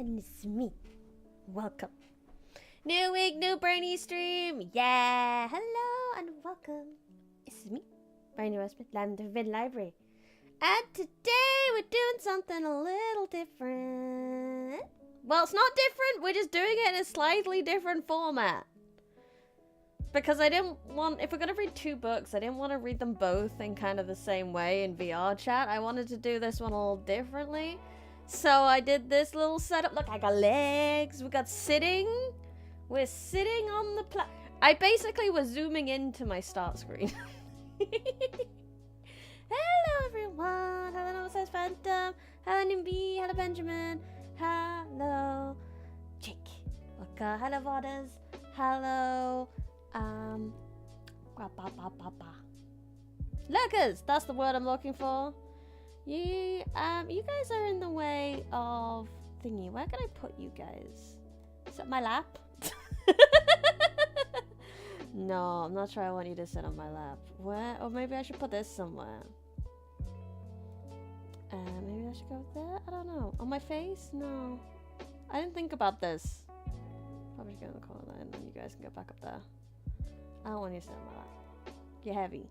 and it's me. Welcome. New week, new brainy stream. Yeah, hello and welcome. It's me, Brainy Westman, Land of Vid Library. And today we're doing something a little different. Well, it's not different, we're just doing it in a slightly different format. Because I didn't want, if we're going to read two books, I didn't want to read them both in kind of the same way in VR chat. I wanted to do this one a little differently. So I did this little setup. Look, I got legs. We got sitting. We're sitting on the I basically was zooming into my start screen. Hello, everyone. Hello, Says Phantom. Hello, Nimby. Hello, Benjamin. Hello, Jake. Okay. Hello, Waters. Hello, lurkers. That's the word I'm looking for. You guys are in the way of thingy. Where can I put you guys? Is that my lap? No, I'm not sure I want you to sit on my lap. Where? Or maybe I should put this somewhere. Maybe I should go there? I don't know. On my face? No. I didn't think about this. Probably go in the corner and then you guys can go back up there. I don't want you to sit on my lap. You're heavy.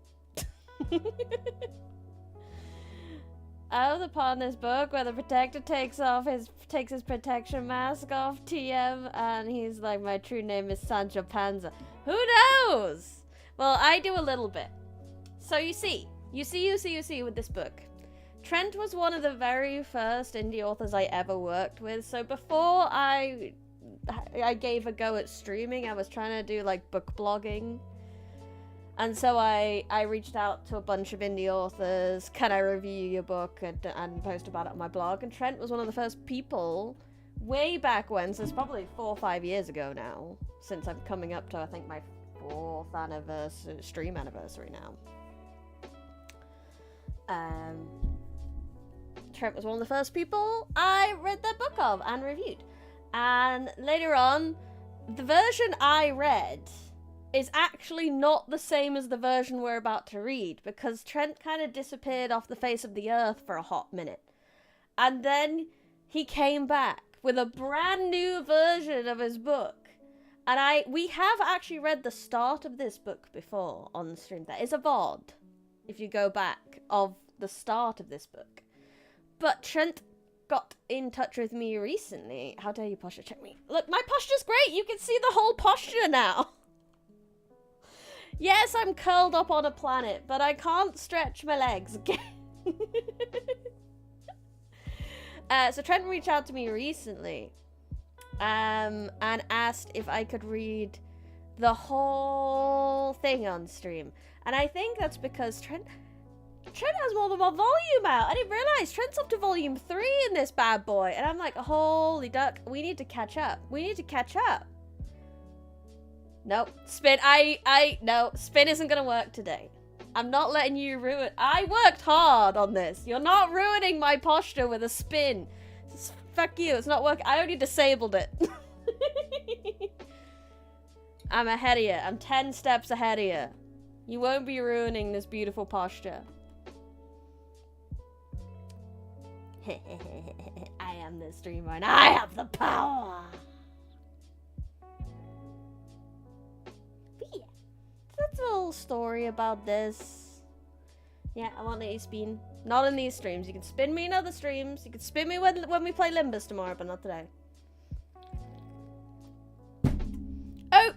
I have the part in this book where the protector takes his protection mask off TM and he's like, my true name is Sancho Panza. Who knows? Well, I do a little bit. So you see with this book. Trent was one of the very first indie authors I ever worked with. So before I gave a go at streaming, I was trying to do like book blogging. And so I reached out to a bunch of indie authors. Can I review your book and post about it on my blog? And Trent was one of the first people way back when, so it's probably 4 or 5 years ago now, since I'm coming up to, I think, my 4th anniversary, stream anniversary now. Trent was one of the first people I read their book of and reviewed. And later on, the version I read is actually not the same as the version we're about to read, because Trent kind of disappeared off the face of the earth for a hot minute. And then he came back with a brand new version of his book. And we have actually read the start of this book before on stream. There is a VOD, if you go back, of the start of this book. But Trent got in touch with me recently. How dare you posture check me? Look, my posture's great. You can see the whole posture now. Yes, I'm curled up on a planet, but I can't stretch my legs again. So Trent reached out to me recently and asked if I could read the whole thing on stream. And I think that's because Trent has more than one volume out. I didn't realize Trent's up to volume 3 in this bad boy. And I'm like, holy duck, we need to catch up. We need to catch up. Nope. Spin, no, spin isn't gonna work today. I'm not letting you ruin. I worked hard on this. You're not ruining my posture with a spin. Fuck you, it's not working. I only disabled it. I'm ahead of you. I'm 10 steps ahead of you. You won't be ruining this beautiful posture. I am the streamer and I have the power. That's a little story about this. Yeah, I want to spin. Not in these streams. You can spin me in other streams. You can spin me when we play Limbus tomorrow, but not today. Oh!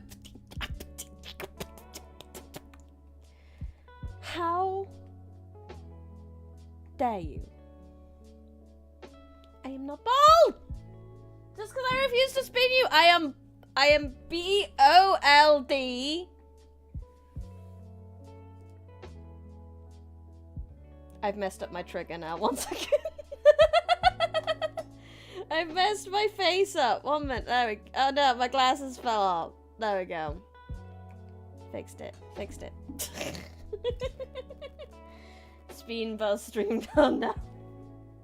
How dare you? I am not bold! Just because I refuse to spin you, I am BOLD. I've messed up my trigger now. 1 second. I've messed my face up. 1 minute. There we go. Oh no, my glasses fell off. There we go. Fixed it. Fixed it. Spin buzz streamed on now.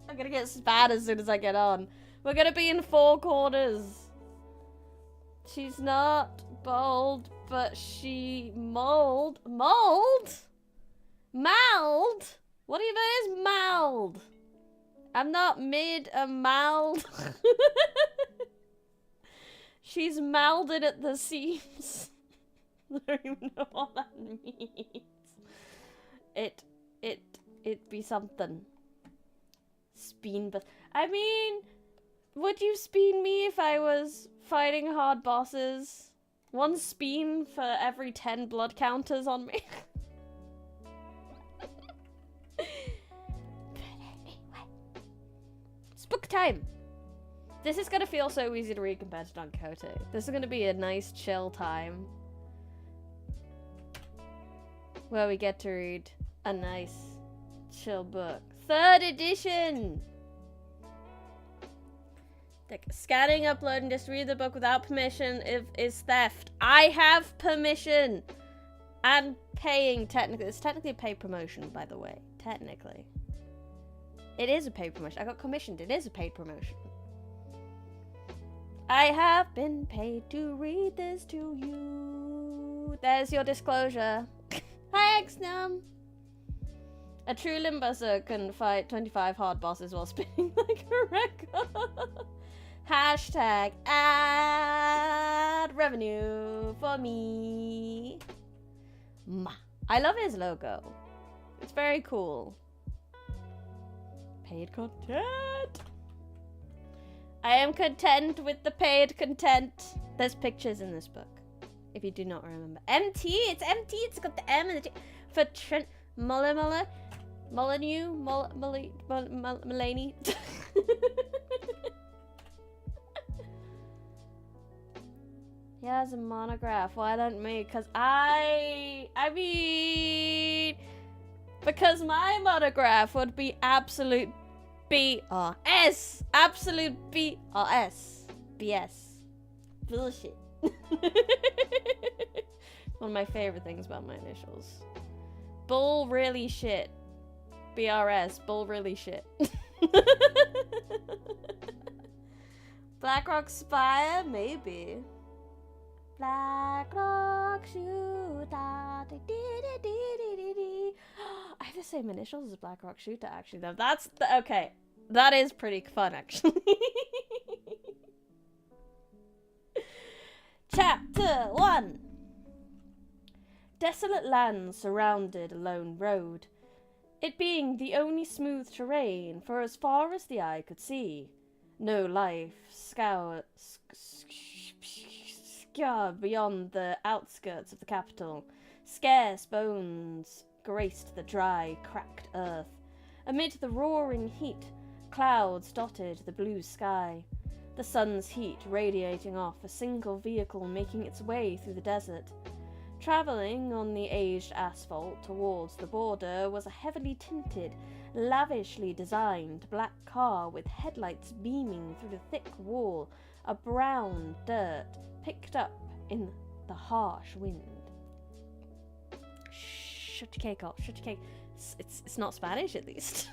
I'm gonna get spat as soon as I get on. We're gonna be in 4 corners. She's not bold, but she mold. Mold? Mold? What even is mold? I'm not mid a mold. She's melded at the seams. I don't even know what that means. It be something. Speen, but I mean, would you speen me if I was fighting hard bosses? 1 speen for every 10 blood counters on me. But anyway. It's book time. This is gonna feel so easy to read compared to Don Quixote. This is gonna be a nice chill time. Where we get to read a nice chill book. 3rd edition! Scanning, uploading, just read the book without permission is theft. I have permission! And paying, technically. It's technically a paid promotion, by the way. Technically. It is a paid promotion. I got commissioned. It is a paid promotion. I have been paid to read this to you. There's your disclosure. Hi, Xnum! A true Limbuzzer can fight 25 hard bosses while spinning like a record. Hashtag ad revenue for me. I love his logo. It's very cool. Paid content. I am content with the paid content. There's pictures in this book, if you do not remember. MT, it's MT, it's got the M and the T. For Trent Moullae, Mulaney. He has a monograph. Why don't me? Because I mean, because my monograph would be absolute BRS. Absolute BRS. BS. Bullshit. One of my favorite things about my initials. Bull really shit. BRS. Bull really shit. Blackrock Spire? Maybe. Blackrock Shooter. I have the same initials as Blackrock Shooter, actually, though. Okay. That is pretty fun, actually. Chapter 1. Desolate land surrounded a lone road, it being the only smooth terrain for as far as the eye could see. No life scoured beyond the outskirts of the capital. Scarce bones graced the dry, cracked earth. Amid the roaring heat, clouds dotted the blue sky. The sun's heat radiating off a single vehicle making its way through the desert. Travelling on the aged asphalt towards the border was a heavily tinted, lavishly designed black car with headlights beaming through the thick wall of brown dirt picked up in the harsh wind. Shut your cake off, shut your cake. It's not Spanish, at least.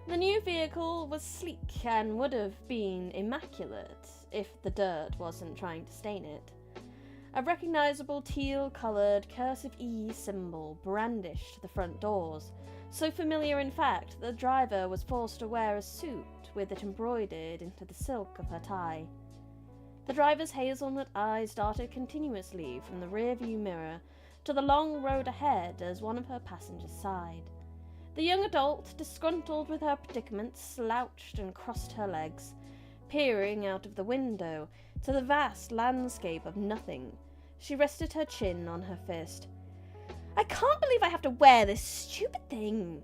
The new vehicle was sleek and would have been immaculate if the dirt wasn't trying to stain it. A recognizable teal-coloured cursive E symbol brandished the front doors, so familiar in fact that the driver was forced to wear a suit with it embroidered into the silk of her tie. The driver's hazelnut eyes darted continuously from the rearview mirror to the long road ahead as one of her passengers sighed. The young adult, disgruntled with her predicament, slouched and crossed her legs, peering out of the window to the vast landscape of nothing. She rested her chin on her fist. "I can't believe I have to wear this stupid thing,"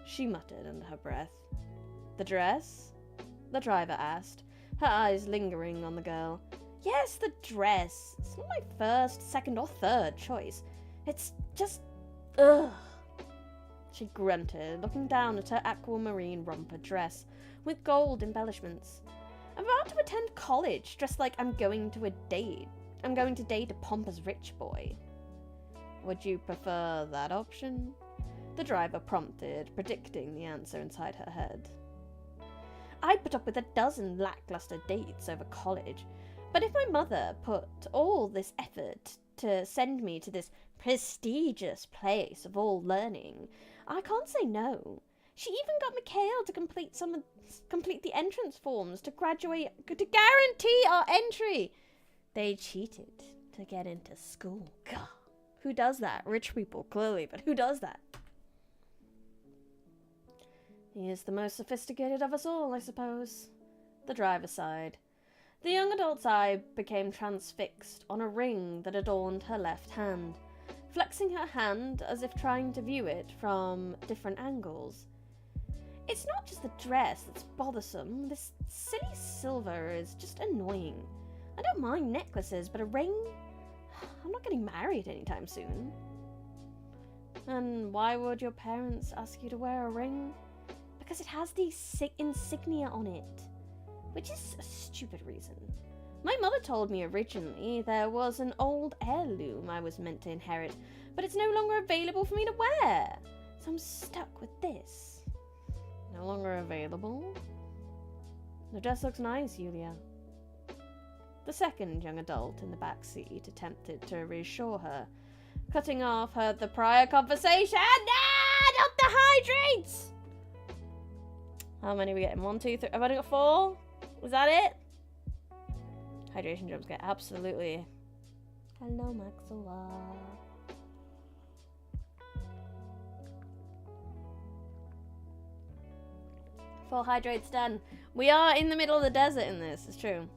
she muttered under her breath. "The dress?" the driver asked, her eyes lingering on the girl. "Yes, the dress. It's not my first, second, or third choice. It's just... ugh." She grunted, looking down at her aquamarine romper dress with gold embellishments. "I'm about to attend college, dressed like I'm going to date a pompous rich boy." "Would you prefer that option?" the driver prompted, predicting the answer inside her head. "I'd put up with a dozen lackluster dates over college, but if my mother put all this effort to send me to this prestigious place of all learning, I can't say no. She even got Mikhail to complete the entrance forms to guarantee our entry. They cheated to get into school. God, who does that? Rich people, clearly, but who does that? He is the most sophisticated of us all, I suppose. The driver sighed. The young adult's eye became transfixed on a ring that adorned her left hand, flexing her hand as if trying to view it from different angles. It's not just the dress that's bothersome. This silly silver is just annoying. I don't mind necklaces, but a ring? I'm not getting married anytime soon. And why would your parents ask you to wear a ring? Because it has the insignia on it, which is a stupid reason. My mother told me originally there was an old heirloom I was meant to inherit, but it's no longer available for me to wear, so I'm stuck with this. No longer available? The dress looks nice, Yulia. The second young adult in the back seat attempted to reassure her, cutting off the prior conversation. Ah, not the hydrates! How many are we getting? 1, 2, 3. I've only got 4. Was that it? Hydration jump scare. Absolutely. Hello, Maxwell. 4 hydrates done. We are in the middle of the desert in this. It's true.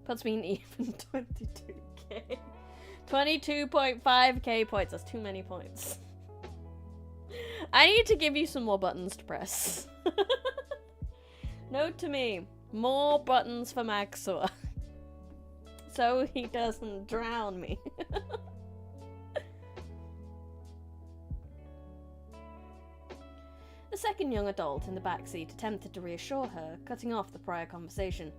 Puts me in even 22k. 22.5k points. That's too many points. I need to give you some more buttons to press. Note to me, more buttons for Maxwell. So he doesn't drown me. The second young adult in the backseat attempted to reassure her, cutting off the prior conversation.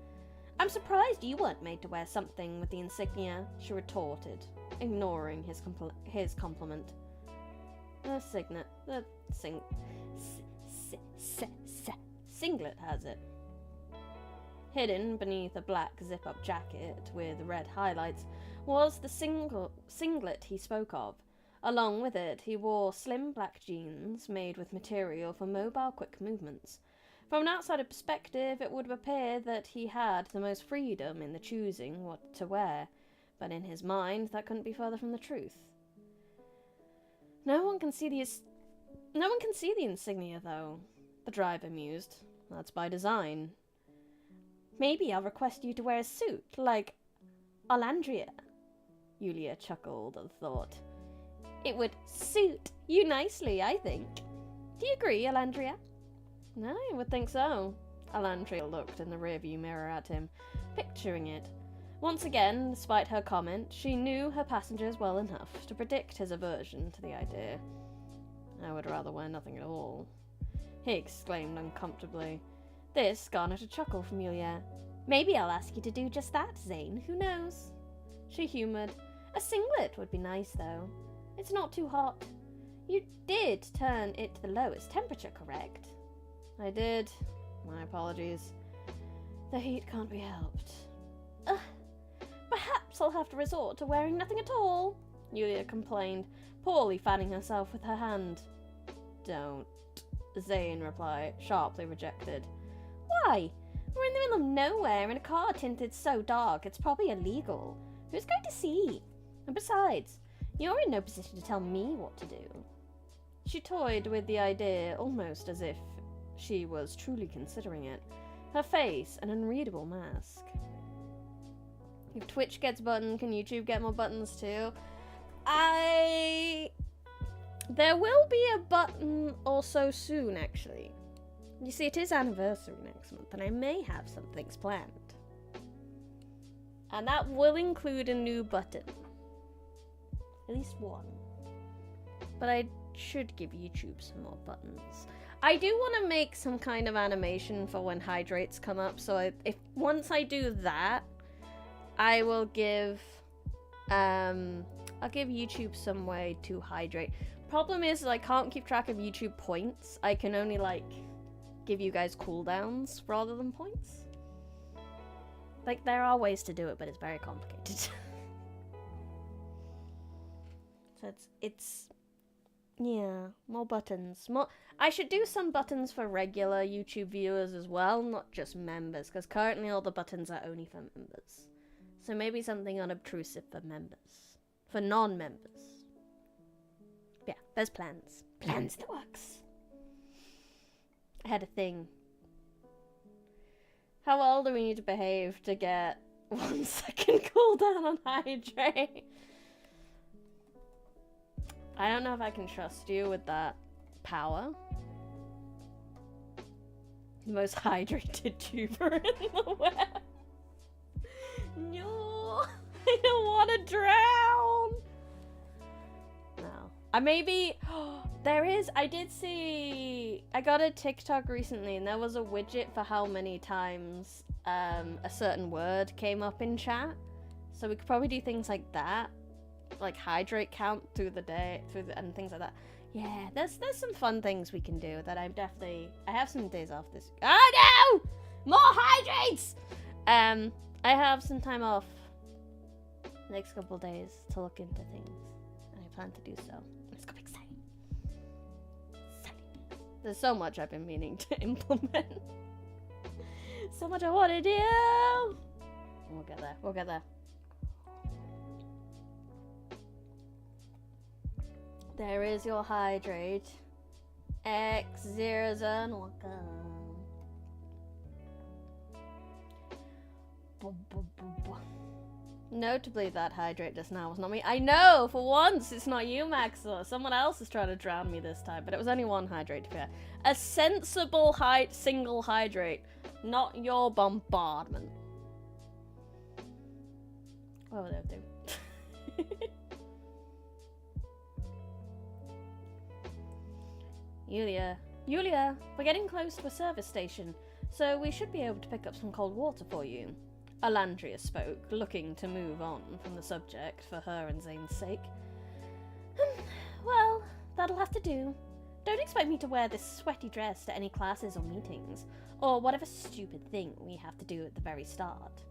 I'm surprised you weren't made to wear something with the insignia, she retorted, ignoring his compliment. The singlet has it. Hidden beneath a black zip-up jacket with red highlights was the singlet he spoke of. Along with it, he wore slim black jeans made with material for mobile quick movements. From an outsider perspective, it would appear that he had the most freedom in the choosing what to wear, but in his mind, that couldn't be further from the truth. No one can see the insignia, though, the driver mused. That's by design. Maybe I'll request you to wear a suit, like Alandria. Yulia chuckled at the thought. It would suit you nicely, I think. Do you agree, Alandria? No, I would think so. Alandria looked in the rearview mirror at him, picturing it. Once again, despite her comment, she knew her passengers well enough to predict his aversion to the idea. I would rather wear nothing at all, he exclaimed uncomfortably. This garnered a chuckle from Yulia. Maybe I'll ask you to do just that, Zane. Who knows? She humoured. A singlet would be nice, though. It's not too hot. You did turn it to the lowest temperature, correct? I did. My apologies. The heat can't be helped. Perhaps I'll have to resort to wearing nothing at all, Yulia complained, poorly fanning herself with her hand. Don't, Zane replied, sharply rejected. Why? We're in the middle of nowhere in a car tinted so dark it's probably illegal. Who's going to see? And besides, you're in no position to tell me what to do. She toyed with the idea almost as if she was truly considering it, her face an unreadable mask. If Twitch gets buttons, can YouTube get more buttons too? There will be a button also soon, actually. You see, it is anniversary next month, and I may have some things planned. And that will include a new button. At least one. But I should give YouTube some more buttons. I do want to make some kind of animation for when hydrates come up, so once I do that, I will give, I'll give YouTube some way to hydrate. Problem is, I can't keep track of YouTube points. I can only, give you guys cooldowns rather than points. There are ways to do it, but it's very complicated. So Yeah, more buttons. More. I should do some buttons for regular YouTube viewers as well, not just members, because currently all the buttons are only for members. So maybe something unobtrusive for members. For non-members. Yeah, there's plans. Plans in the works. I had a thing. How well do we need to behave to get 1 second cooldown on hydrate? I don't know if I can trust you with that power. The most hydrated tuber in the web. No, I don't want to drown. No. I did see, I got a TikTok recently and there was a widget for how many times a certain word came up in chat. So we could probably do things like that. Like hydrate count through the day, and things like that. Yeah, there's some fun things we can do that I have some days off this. Oh no! More hydrates! I have some time off the next couple of days to look into things, and I plan to do so. It's gonna be exciting. There's so much I've been meaning to implement. So much I want to do. We'll get there. We'll get there. There is your hydrate. X0 and welcome. Notably, that hydrate just now was not me. I know, for once, it's not you, Maxwell. Someone else is trying to drown me this time, but it was only one hydrate to be fair. A sensible single hydrate, not your bombardment. What would I do? Yulia, we're getting close to a service station, so we should be able to pick up some cold water for you. Alandria spoke, looking to move on from the subject for her and Zane's sake. Well, that'll have to do. Don't expect me to wear this sweaty dress to any classes or meetings, or whatever stupid thing we have to do at the very start.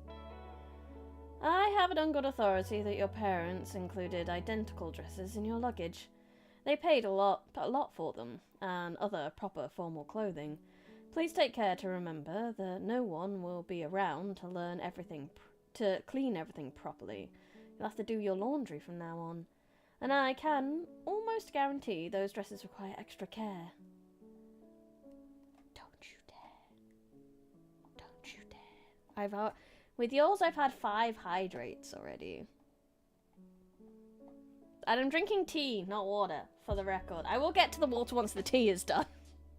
I have it on good authority that your parents included identical dresses in your luggage. They paid a lot for them, and other proper formal clothing. Please take care to remember that no one will be around to clean everything properly. You'll have to do your laundry from now on. And I can almost guarantee those dresses require extra care. Don't you dare. Don't you dare. With yours, I've had 5 hydrates already. And I'm drinking tea, not water, for the record. I will get to the water once the tea is done.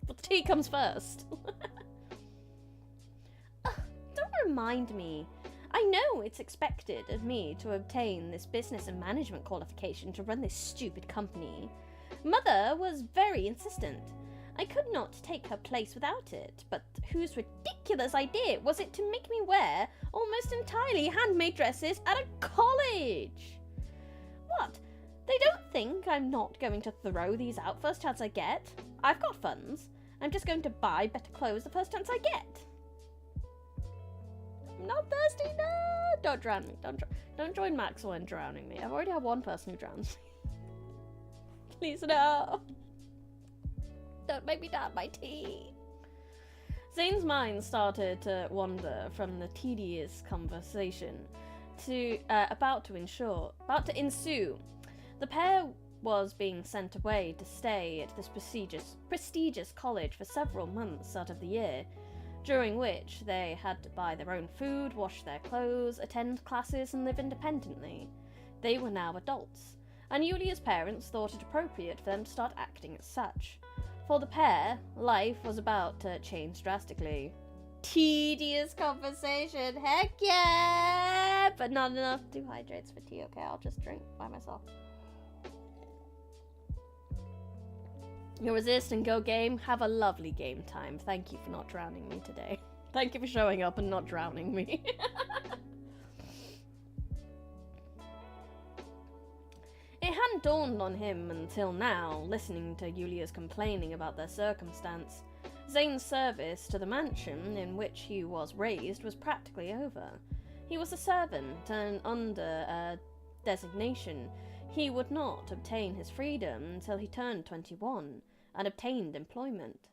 But the tea comes first. Don't remind me. I know it's expected of me to obtain this business and management qualification to run this stupid company. Mother was very insistent. I could not take her place without it, but whose ridiculous idea was it to make me wear almost entirely handmade dresses at a college? What? They don't think I'm not going to throw these out first chance I get. I've got funds. I'm just going to buy better clothes the first chance I get. I'm not thirsty, no! Don't drown me. Don't join Maxwell in drowning me. I've already had one person who drowns me. Please no. Don't make me down my tea. Zane's mind started to wander from the tedious conversation about to ensue. The pair was being sent away to stay at this prestigious college for several months out of the year, during which they had to buy their own food, wash their clothes, attend classes, and live independently. They were now adults, and Yulia's parents thought it appropriate for them to start acting as such. For the pair, life was about to change drastically. Tedious conversation, heck yeah! But not enough 2 hydrates for tea, okay? I'll just drink by myself. You'll resist and go game. Have a lovely game time. Thank you for not drowning me today. Thank you for showing up and not drowning me. It hadn't dawned on him until now, listening to Yulia's complaining about their circumstance. Zane's service to the mansion in which he was raised was practically over. He was a servant, and under a designation, he would not obtain his freedom until he turned 21 and obtained employment.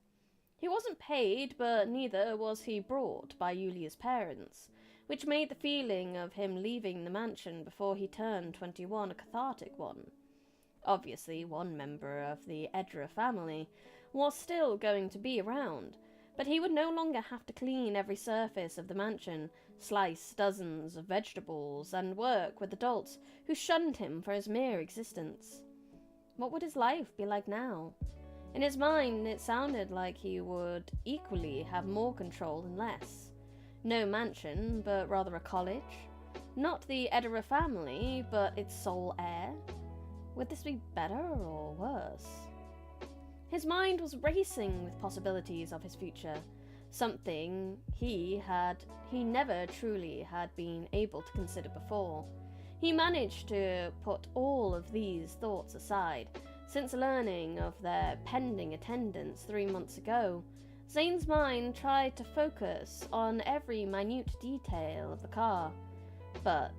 He wasn't paid, but neither was he brought by Yulia's parents, which made the feeling of him leaving the mansion before he turned 21 a cathartic one. Obviously, one member of the Edra family was still going to be around, but he would no longer have to clean every surface of the mansion, slice dozens of vegetables, and work with adults who shunned him for his mere existence. What would his life be like now? In his mind, it sounded like he would equally have more control than less. No mansion, but rather a college. Not the Edera family, but its sole heir. Would this be better or worse? His mind was racing with possibilities of his future, something he never truly had been able to consider before. He managed to put all of these thoughts aside, since learning of their pending attendance 3 months ago. Zane's mind tried to focus on every minute detail of the car, but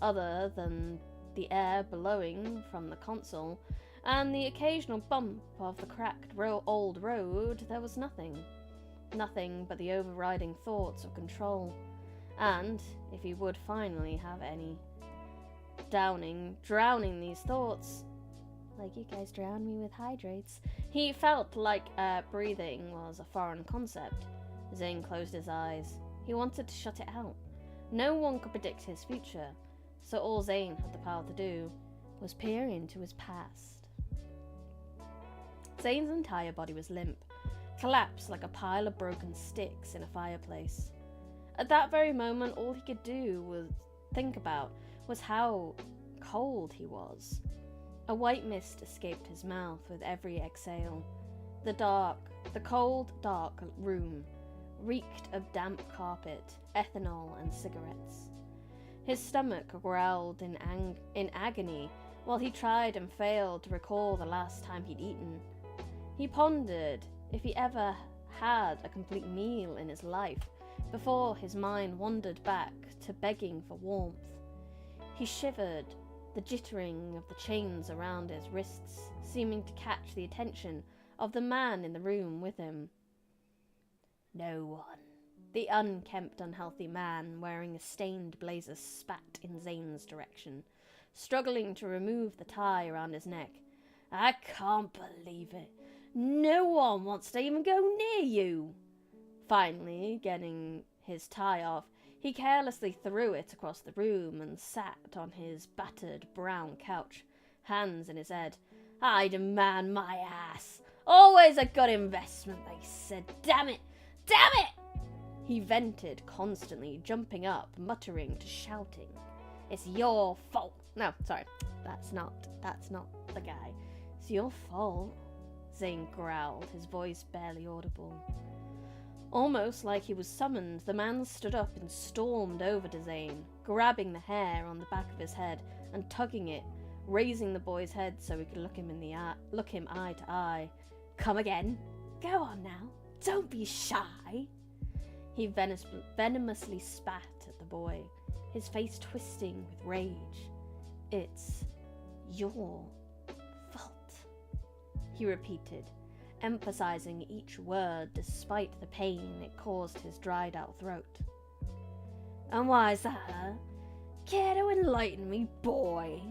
other than the air blowing from the console and the occasional bump of the cracked old road, there was nothing. Nothing but the overriding thoughts of control, and, if he would finally have any, drowning these thoughts, like you guys drown me with hydrates. He felt like breathing was a foreign concept. Zane closed his eyes. He wanted to shut it out. No one could predict his future, so all Zane had the power to do was peer into his past. Zane's entire body was limp, collapsed like a pile of broken sticks in a fireplace. At that very moment, all he could think about was how cold he was. A white mist escaped his mouth with every exhale. The cold, dark room reeked of damp carpet, ethanol, and cigarettes. His stomach growled in agony while he tried and failed to recall the last time he'd eaten. He pondered if he ever had a complete meal in his life before his mind wandered back to begging for warmth. He shivered, the jittering of the chains around his wrists seeming to catch the attention of the man in the room with him. No one. The unkempt, unhealthy man wearing a stained blazer spat in Zane's direction, struggling to remove the tie around his neck. I can't believe it. No one wants to even go near you. Finally, getting his tie off, he carelessly threw it across the room and sat on his battered brown couch, hands in his head. I demand my ass. Always a good investment, they said. Damn it! Damn it! He vented constantly, jumping up, muttering to shouting. It's your fault. No, sorry. That's not the guy. It's your fault, Zane growled, his voice barely audible. Almost like he was summoned, the man stood up and stormed over to Zane, grabbing the hair on the back of his head and tugging it, raising the boy's head so he could look him eye to eye. Come again? Go on now. Don't be shy. He venomously spat at the boy, his face twisting with rage. It's your fault, he repeated, emphasizing each word despite the pain it caused his dried-out throat. And why's that? Care to enlighten me, boy?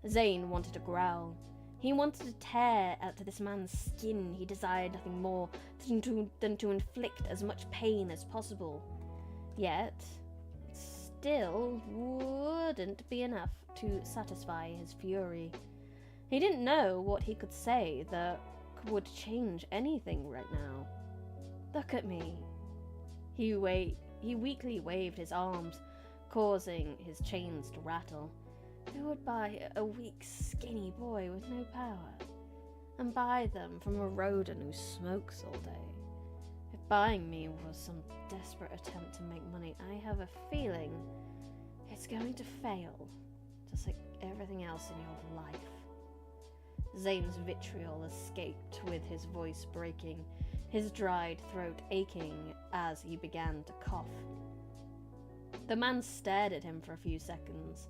Zane wanted to growl. He wanted to tear at this man's skin. He desired nothing more than to inflict as much pain as possible. Yet, it still wouldn't be enough to satisfy his fury. He didn't know what he could say that would change anything right now. Look at me. He weakly waved his arms, causing his chains to rattle. Who would buy a weak, skinny boy with no power? And buy them from a rodent who smokes all day? If buying me was some desperate attempt to make money, I have a feeling it's going to fail, just like everything else in your life. Zane's vitriol escaped with his voice breaking, his dried throat aching as he began to cough. The man stared at him for a few seconds,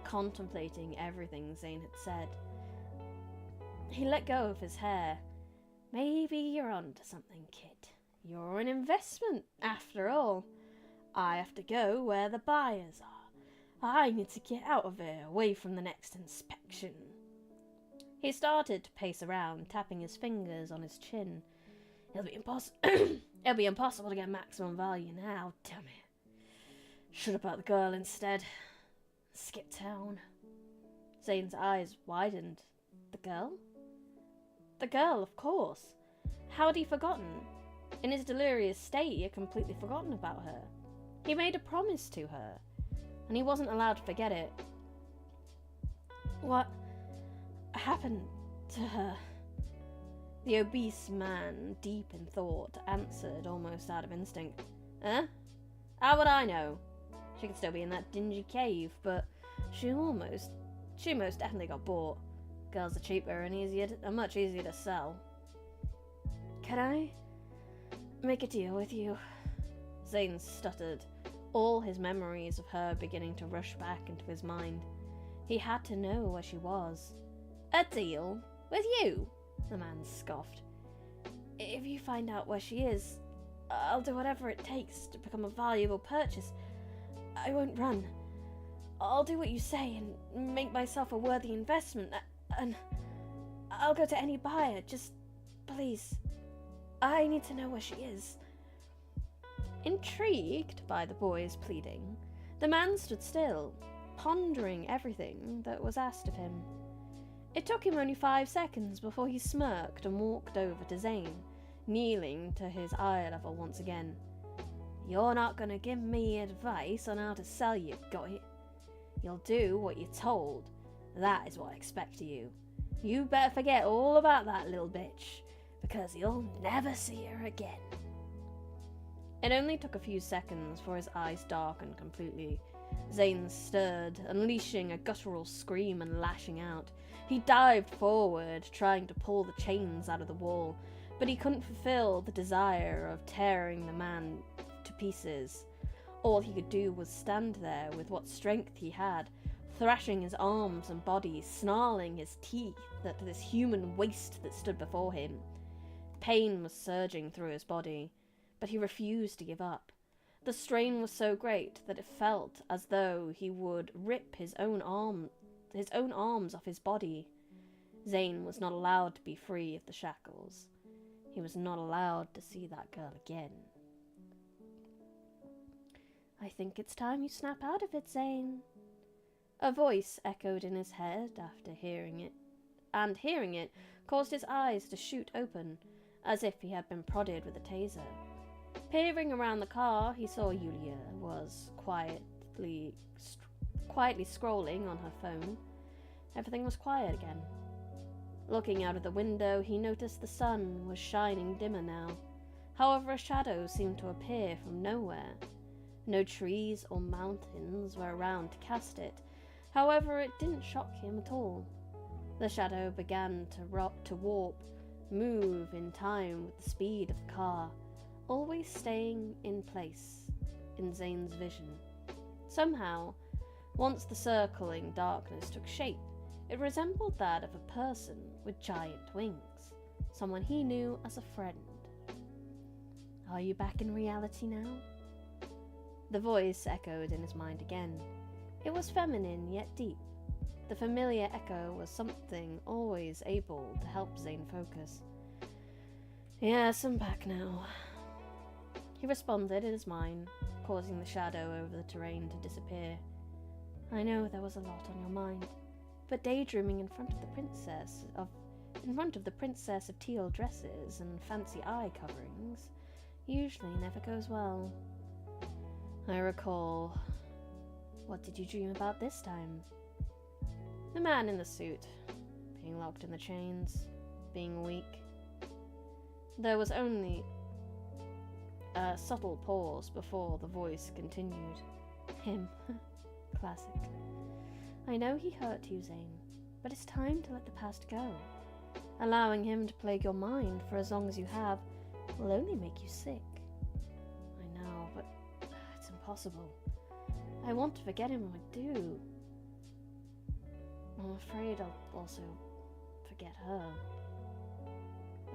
contemplating everything Zane had said. He let go of his hair. Maybe you're onto something, kid. You're an investment, after all. I have to go where the buyers are. I need to get out of here, away from the next inspection. He started to pace around, tapping his fingers on his chin. It'll be impossible to get maximum value now, damn it. Should have bought the girl instead. Skip town. Zane's eyes widened. The girl? The girl, of course. How had he forgotten? In his delirious state, he had completely forgotten about her. He made a promise to her, and he wasn't allowed to forget it. What happened to her? The obese man, deep in thought, answered almost out of instinct. Huh? How would I know? She could still be in that dingy cave, but she most definitely got bought. Girls are cheaper and much easier to sell. Can I make a deal with you? Zane stuttered, all his memories of her beginning to rush back into his mind. He had to know where she was. A deal? With you? The man scoffed. If you find out where she is, I'll do whatever it takes to become a valuable purchase. I won't run. I'll do what you say and make myself a worthy investment, and I'll go to any buyer. Just, please, I need to know where she is. Intrigued by the boy's pleading, the man stood still, pondering everything that was asked of him. It took him only 5 seconds before he smirked and walked over to Zane, kneeling to his eye level once again. You're not going to give me advice on how to sell, you got it? You'll do what you're told. That is what I expect of you. You better forget all about that little bitch, because you'll never see her again. It only took a few seconds for his eyes darkened completely. Zane stirred, unleashing a guttural scream and lashing out. He dived forward, trying to pull the chains out of the wall, but he couldn't fulfill the desire of tearing the man to pieces. All he could do was stand there with what strength he had, thrashing his arms and body, snarling his teeth at this human waste that stood before him. Pain was surging through his body, but he refused to give up. The strain was so great that it felt as though he would rip his own arms off his body. Zane was not allowed to be free of the shackles. He was not allowed to see that girl again. I think it's time you snap out of it, Zane. A voice echoed in his head after hearing it, and hearing it caused his eyes to shoot open, as if he had been prodded with a taser. Peering around the car, he saw Yulia was quietly scrolling on her phone. Everything was quiet again. Looking out of the window, he noticed the sun was shining dimmer now. However, a shadow seemed to appear from nowhere. No trees or mountains were around to cast it. However, it didn't shock him at all. The shadow began to warp, move in time with the speed of the car, always staying in place in Zane's vision. Somehow, once the circling darkness took shape, it resembled that of a person with giant wings, someone he knew as a friend. Are you back in reality now? The voice echoed in his mind again. It was feminine yet deep. The familiar echo was something always able to help Zane focus. Yes, I'm back now. He responded in his mind, causing the shadow over the terrain to disappear. I know there was a lot on your mind, but daydreaming in front of the princess of teal dresses and fancy eye coverings usually never goes well. I recall. What did you dream about this time? The man in the suit, being locked in the chains, being weak. There was only a subtle pause before the voice continued. Him. Classic. I know he hurt you, Zane, but it's time to let the past go. Allowing him to plague your mind for as long as you have will only make you sick. I know, but it's impossible. I want to forget him, I do. I'm afraid I'll also forget her.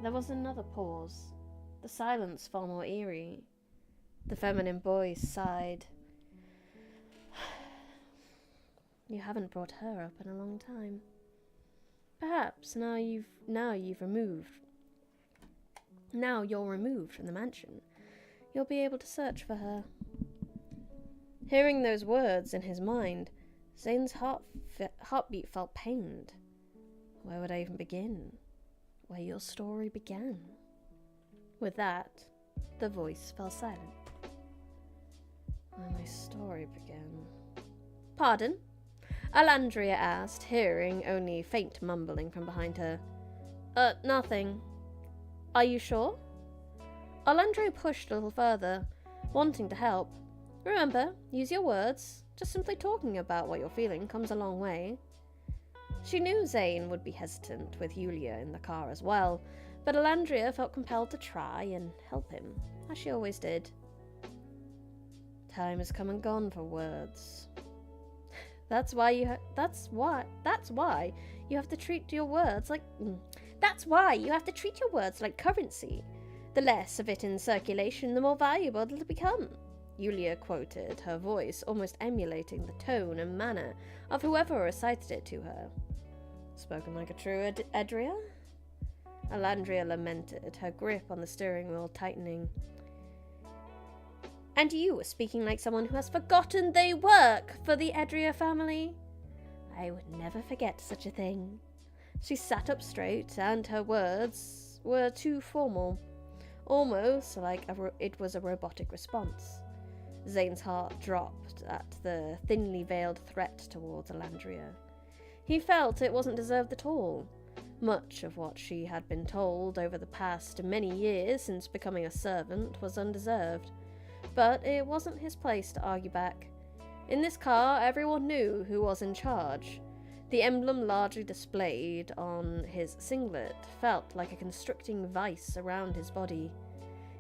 There was another pause, the silence far more eerie. The feminine voice sighed. You haven't brought her up in a long time. Perhaps now you're removed from the mansion, you'll be able to search for her. Hearing those words in his mind, Zane's heartbeat felt pained. Where would I even begin? Where your story began. With that, the voice fell silent. Where my story began. Pardon? Alandria asked, hearing only faint mumbling from behind her. Nothing. Are you sure? Alandria pushed a little further, wanting to help. Remember, use your words. Just simply talking about what you're feeling comes a long way. She knew Zane would be hesitant with Yulia in the car as well, but Alandria felt compelled to try and help him, as she always did. Time has come and gone for words. That's why you have to treat your words like currency. The less of it in circulation, the more valuable it'll become. Yulia quoted, her voice almost emulating the tone and manner of whoever recited it to her. Spoken like a true Edria? Alandria lamented, her grip on the steering wheel tightening. And you were speaking like someone who has forgotten they work for the Edria family. I would never forget such a thing. She sat up straight, and her words were too formal, almost like it was a robotic response. Zane's heart dropped at the thinly veiled threat towards Alandria. He felt it wasn't deserved at all. Much of what she had been told over the past many years since becoming a servant was undeserved, but it wasn't his place to argue back. In this car, everyone knew who was in charge. The emblem largely displayed on his singlet felt like a constricting vice around his body.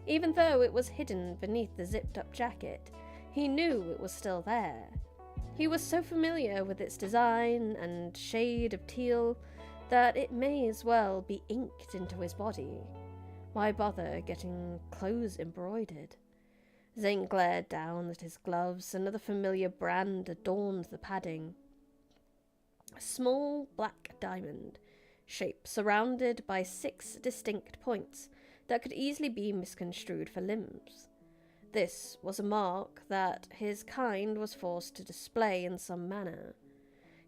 Even though it was hidden beneath the zipped-up jacket, he knew it was still there. He was so familiar with its design and shade of teal that it may as well be inked into his body. Why bother getting clothes embroidered? Zane glared down at his gloves. Another familiar brand adorned the padding. A small black diamond, shape surrounded by 6 distinct points that could easily be misconstrued for limbs. This was a mark that his kind was forced to display in some manner.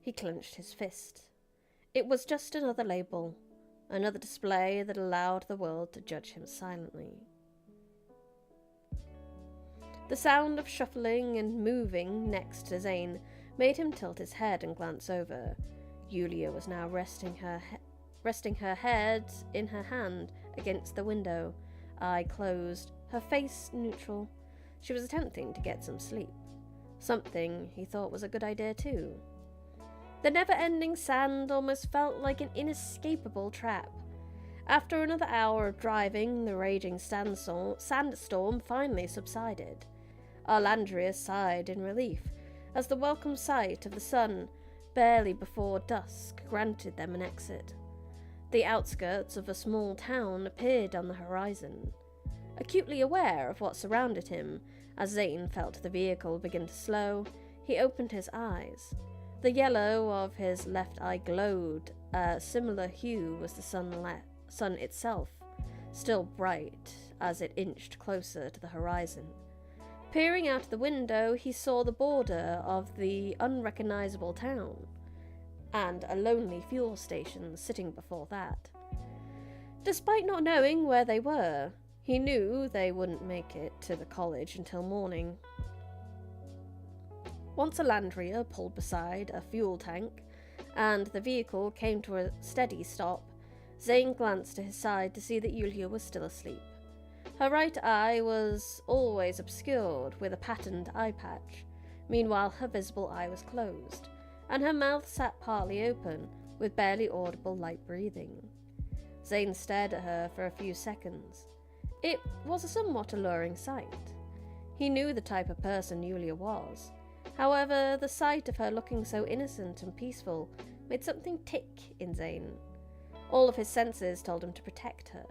He clenched his fist. It was just another label, another display that allowed the world to judge him silently. The sound of shuffling and moving next to Zane made him tilt his head and glance over. Yulia was now resting her head in her hand against the window, eye closed, her face neutral. She was attempting to get some sleep. Something he thought was a good idea too. The never-ending sand almost felt like an inescapable trap. After another hour of driving, the raging sandstorm finally subsided. Alandria sighed in relief, as the welcome sight of the sun, barely before dusk, granted them an exit. The outskirts of a small town appeared on the horizon. Acutely aware of what surrounded him, as Zane felt the vehicle begin to slow, he opened his eyes. The yellow of his left eye glowed, a similar hue was the sun itself, still bright as it inched closer to the horizon. Peering out the window, he saw the border of the unrecognizable town, and a lonely fuel station sitting before that. Despite not knowing where they were, he knew they wouldn't make it to the college until morning. Once Alandria pulled beside a fuel tank, and the vehicle came to a steady stop, Zane glanced to his side to see that Yulia was still asleep. Her right eye was always obscured with a patterned eye patch. Meanwhile, her visible eye was closed, and her mouth sat partly open, with barely audible light breathing. Zane stared at her for a few seconds. It was a somewhat alluring sight. He knew the type of person Yulia was. However, the sight of her looking so innocent and peaceful made something tick in Zane. All of his senses told him to protect her,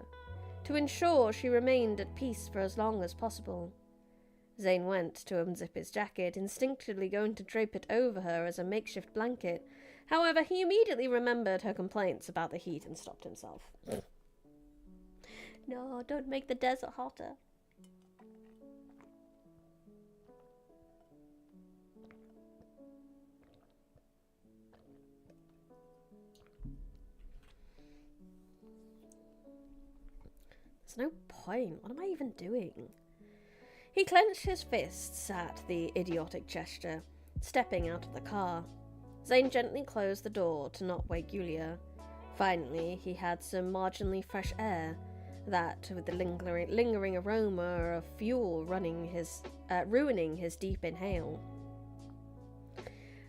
to ensure she remained at peace for as long as possible. Zane went to unzip his jacket, instinctively going to drape it over her as a makeshift blanket. However, he immediately remembered her complaints about the heat and stopped himself. No, don't make the desert hotter. There's no point. What am I even doing? He clenched his fists at the idiotic gesture, stepping out of the car. Zane gently closed the door to not wake Yulia. Finally, he had some marginally fresh air, that with the lingering aroma of fuel ruining his deep inhale.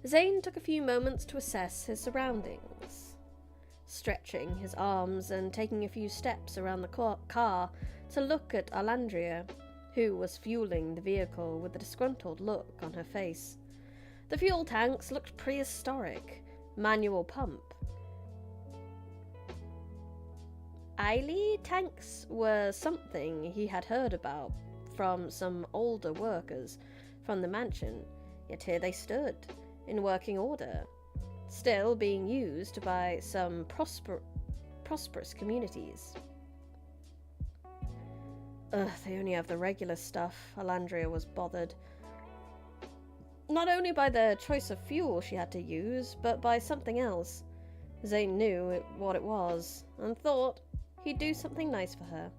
Zane took a few moments to assess his surroundings, stretching his arms and taking a few steps around the car to look at Alandria, who was fueling the vehicle with a disgruntled look on her face. The fuel tanks looked prehistoric, manual pump. Eiley tanks were something he had heard about from some older workers from the mansion, yet here they stood, in working order, still being used by some prosperous communities. They only have the regular stuff. Alandria was bothered. Not only by the choice of fuel she had to use, but by something else. Zane knew what it was, and thought he'd do something nice for her.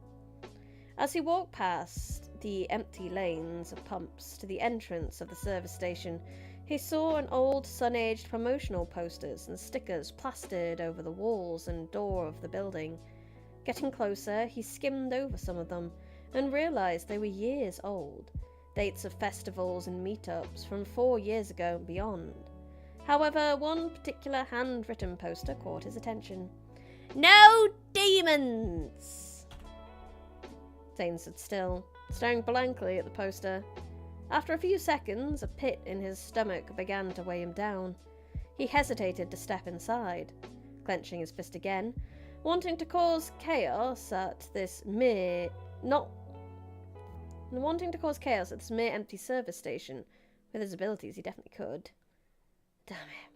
As he walked past the empty lanes of pumps to the entrance of the service station, he saw an old sun-aged promotional posters and stickers plastered over the walls and door of the building. Getting closer, he skimmed over some of them, and realised they were years old, dates of festivals and meetups from 4 years ago and beyond. However, one particular handwritten poster caught his attention. "No demons!" Zane stood still, staring blankly at the poster. After a few seconds, a pit in his stomach began to weigh him down. He hesitated to step inside, clenching his fist again, wanting to cause chaos at this mere empty service station. With his abilities, he definitely could. Damn it.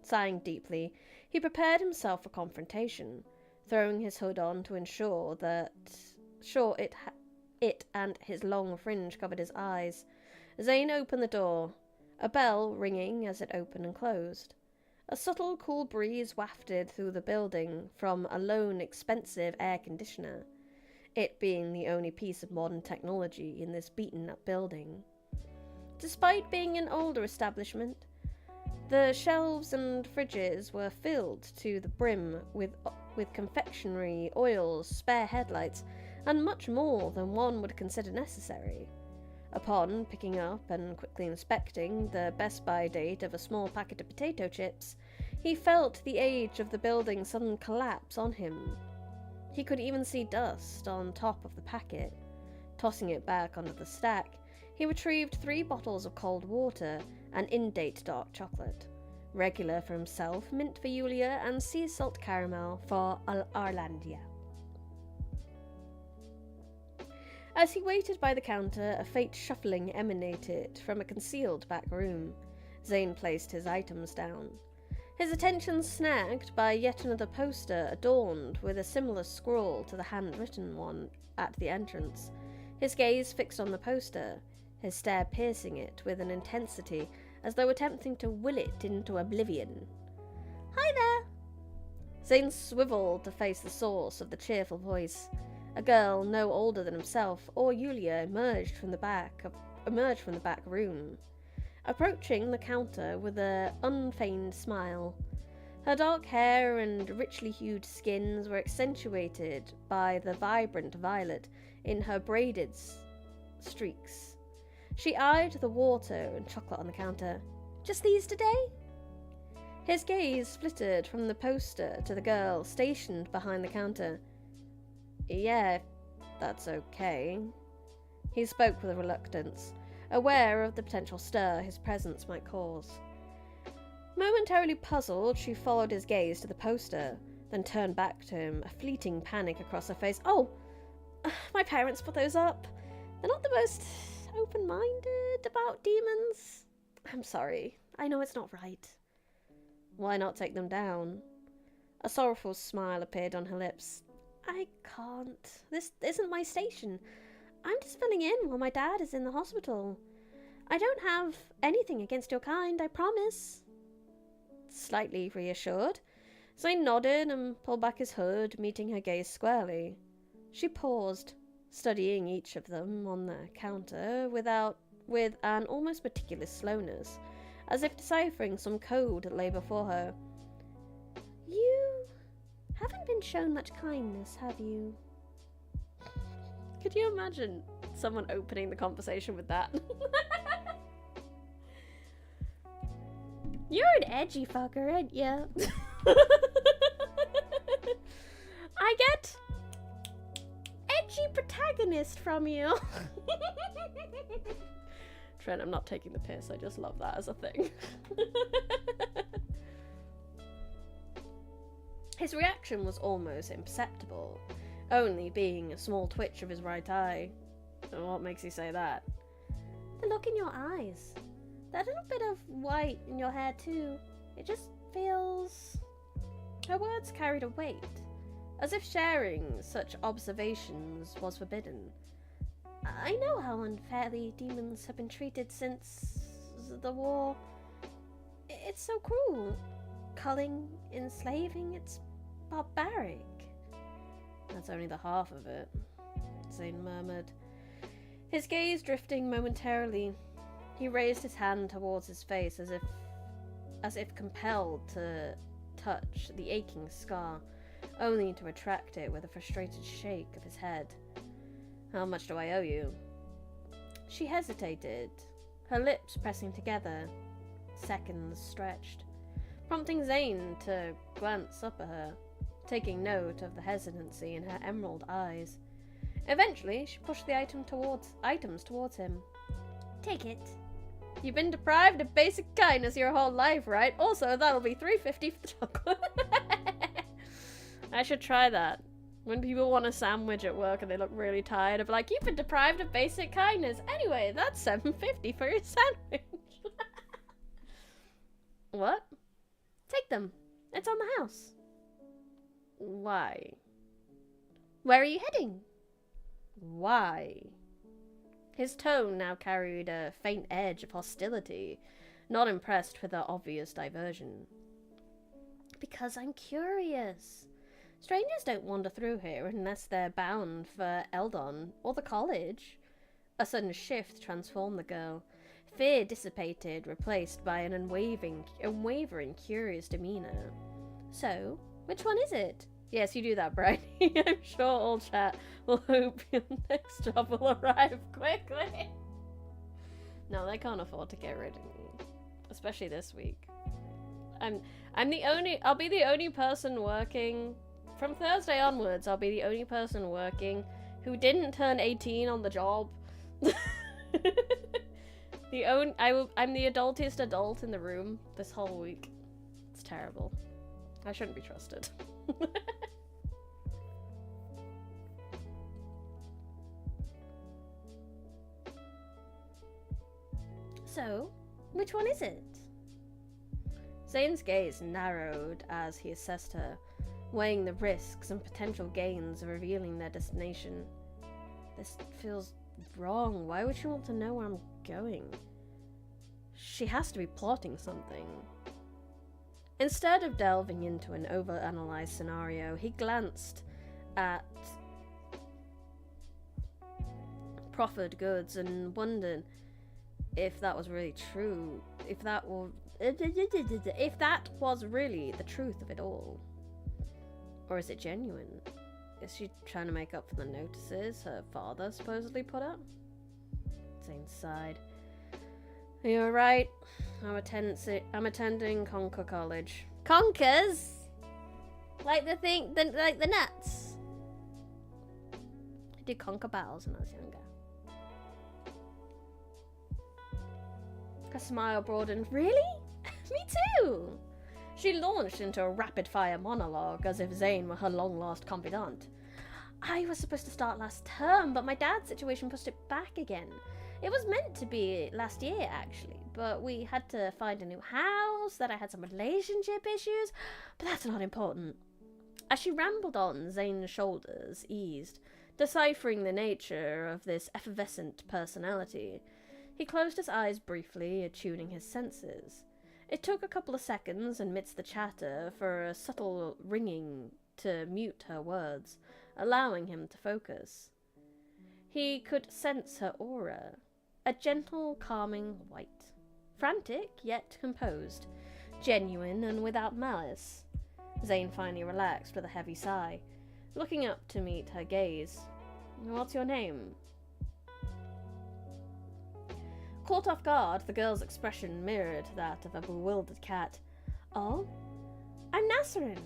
Sighing deeply, he prepared himself for confrontation, throwing his hood on to ensure that it and his long fringe covered his eyes. Zane opened the door, a bell ringing as it opened and closed. A subtle, cool breeze wafted through the building from a lone, expensive air conditioner, it being the only piece of modern technology in this beaten-up building. Despite being an older establishment, the shelves and fridges were filled to the brim with confectionery, oils, spare headlights, and much more than one would consider necessary. Upon picking up and quickly inspecting the Best By date of a small packet of potato chips, he felt the age of the building's sudden collapse on him. He could even see dust on top of the packet. Tossing it back onto the stack, he retrieved 3 bottles of cold water and in-date dark chocolate. Regular for himself, mint for Yulia, and sea salt caramel for Arlandia. As he waited by the counter, a faint shuffling emanated from a concealed back room. Zane placed his items down, his attention snagged by yet another poster adorned with a similar scrawl to the handwritten one at the entrance. His gaze fixed on the poster, his stare piercing it with an intensity as though attempting to will it into oblivion. "Hi there!" Zane swiveled to face the source of the cheerful voice. A girl no older than himself or Yulia emerged from the back room, approaching the counter with an unfeigned smile. Her dark hair and richly hued skins were accentuated by the vibrant violet in her braided streaks. She eyed the water and chocolate on the counter. "Just these today?" His gaze flitted from the poster to the girl stationed behind the counter. "Yeah, if that's okay." He spoke with reluctance, aware of the potential stir his presence might cause. Momentarily puzzled, she followed his gaze to the poster, then turned back to him, a fleeting panic across her face. Oh, my parents put those up. They're not the most open-minded about demons. I'm sorry. I know it's not right. Why not take them down? A sorrowful smile appeared on her lips. I can't. This isn't my station. I'm just filling in while my dad is in the hospital. I don't have anything against your kind, I promise. Slightly reassured, Zane nodded and pulled back his hood, meeting her gaze squarely. She paused, studying each of them on the counter with an almost meticulous slowness, as if deciphering some code that lay before her. You haven't been shown much kindness, have you? Could you imagine someone opening the conversation with that? You're an edgy fucker, aren't you? I get edgy protagonist from you. Trent, I'm not taking the piss. I just love that as a thing. His reaction was almost imperceptible, only being a small twitch of his right eye. And what makes you say that? The look in your eyes. That little bit of white in your hair too. It just feels... Her words carried a weight, as if sharing such observations was forbidden. I know how unfairly demons have been treated since the war. It's so cruel. Culling, enslaving, it's barbaric. That's only the half of it, Zane murmured. His gaze drifting momentarily, he raised his hand towards his face as if compelled to touch the aching scar, only to retract it with a frustrated shake of his head. How much do I owe you? She hesitated, her lips pressing together, seconds stretched, prompting Zane to glance up at her, taking note of the hesitancy in her emerald eyes. Eventually, she pushed the items towards him. Take it. You've been deprived of basic kindness your whole life, right? Also, that'll be $3.50 for the chocolate. I should try that. When people want a sandwich at work and they look really tired, I'll be like, you've been deprived of basic kindness. Anyway, that's $7.50 for your sandwich. What? Take them. It's on the house. Why? Where are you heading? Why? His tone now carried a faint edge of hostility, not impressed with her obvious diversion. Because I'm curious. Strangers don't wander through here unless they're bound for Eldon or the college. A sudden shift transformed the girl. Fear dissipated, replaced by an unwavering curious demeanour. So, which one is it? Yes, you do that, Brian. I'm sure all chat will hope your next job will arrive quickly. No, they can't afford to get rid of me. Especially this week. I'll be the only person working from Thursday onwards. I'll be the only person working who didn't turn 18 on the job. I'm the adultest adult in the room this whole week. It's terrible. I shouldn't be trusted. So, which one is it? Zane's gaze narrowed as he assessed her, weighing the risks and potential gains of revealing their destination. This feels wrong. Why would she want to know where I'm going? She has to be plotting something. Instead of delving into an overanalyzed scenario, he glanced at proffered goods and wondered if that was really true, if that was really the truth of it all. Or is it genuine? Is she trying to make up for the notices her father supposedly put up? Zane sighed. You're right. I'm attending Conker College. Conkers? Like the thing, like the nuts? I did Conker battles when I was younger. Her smile broadened. Really? Me too! She launched into a rapid-fire monologue as if Zane were her long-lost confidant. I was supposed to start last term, but my dad's situation pushed it back again. It was meant to be last year, actually, but we had to find a new house, that I had some relationship issues, but that's not important. As she rambled on, Zane's shoulders eased, deciphering the nature of this effervescent personality. He closed his eyes briefly, attuning his senses. It took a couple of seconds amidst the chatter for a subtle ringing to mute her words, allowing him to focus. He could sense her aura, a gentle, calming white, frantic yet composed, genuine and without malice. Zane finally relaxed with a heavy sigh, looking up to meet her gaze. What's your name? Caught off guard, the girl's expression mirrored that of a bewildered cat. Oh? I'm Nasrin.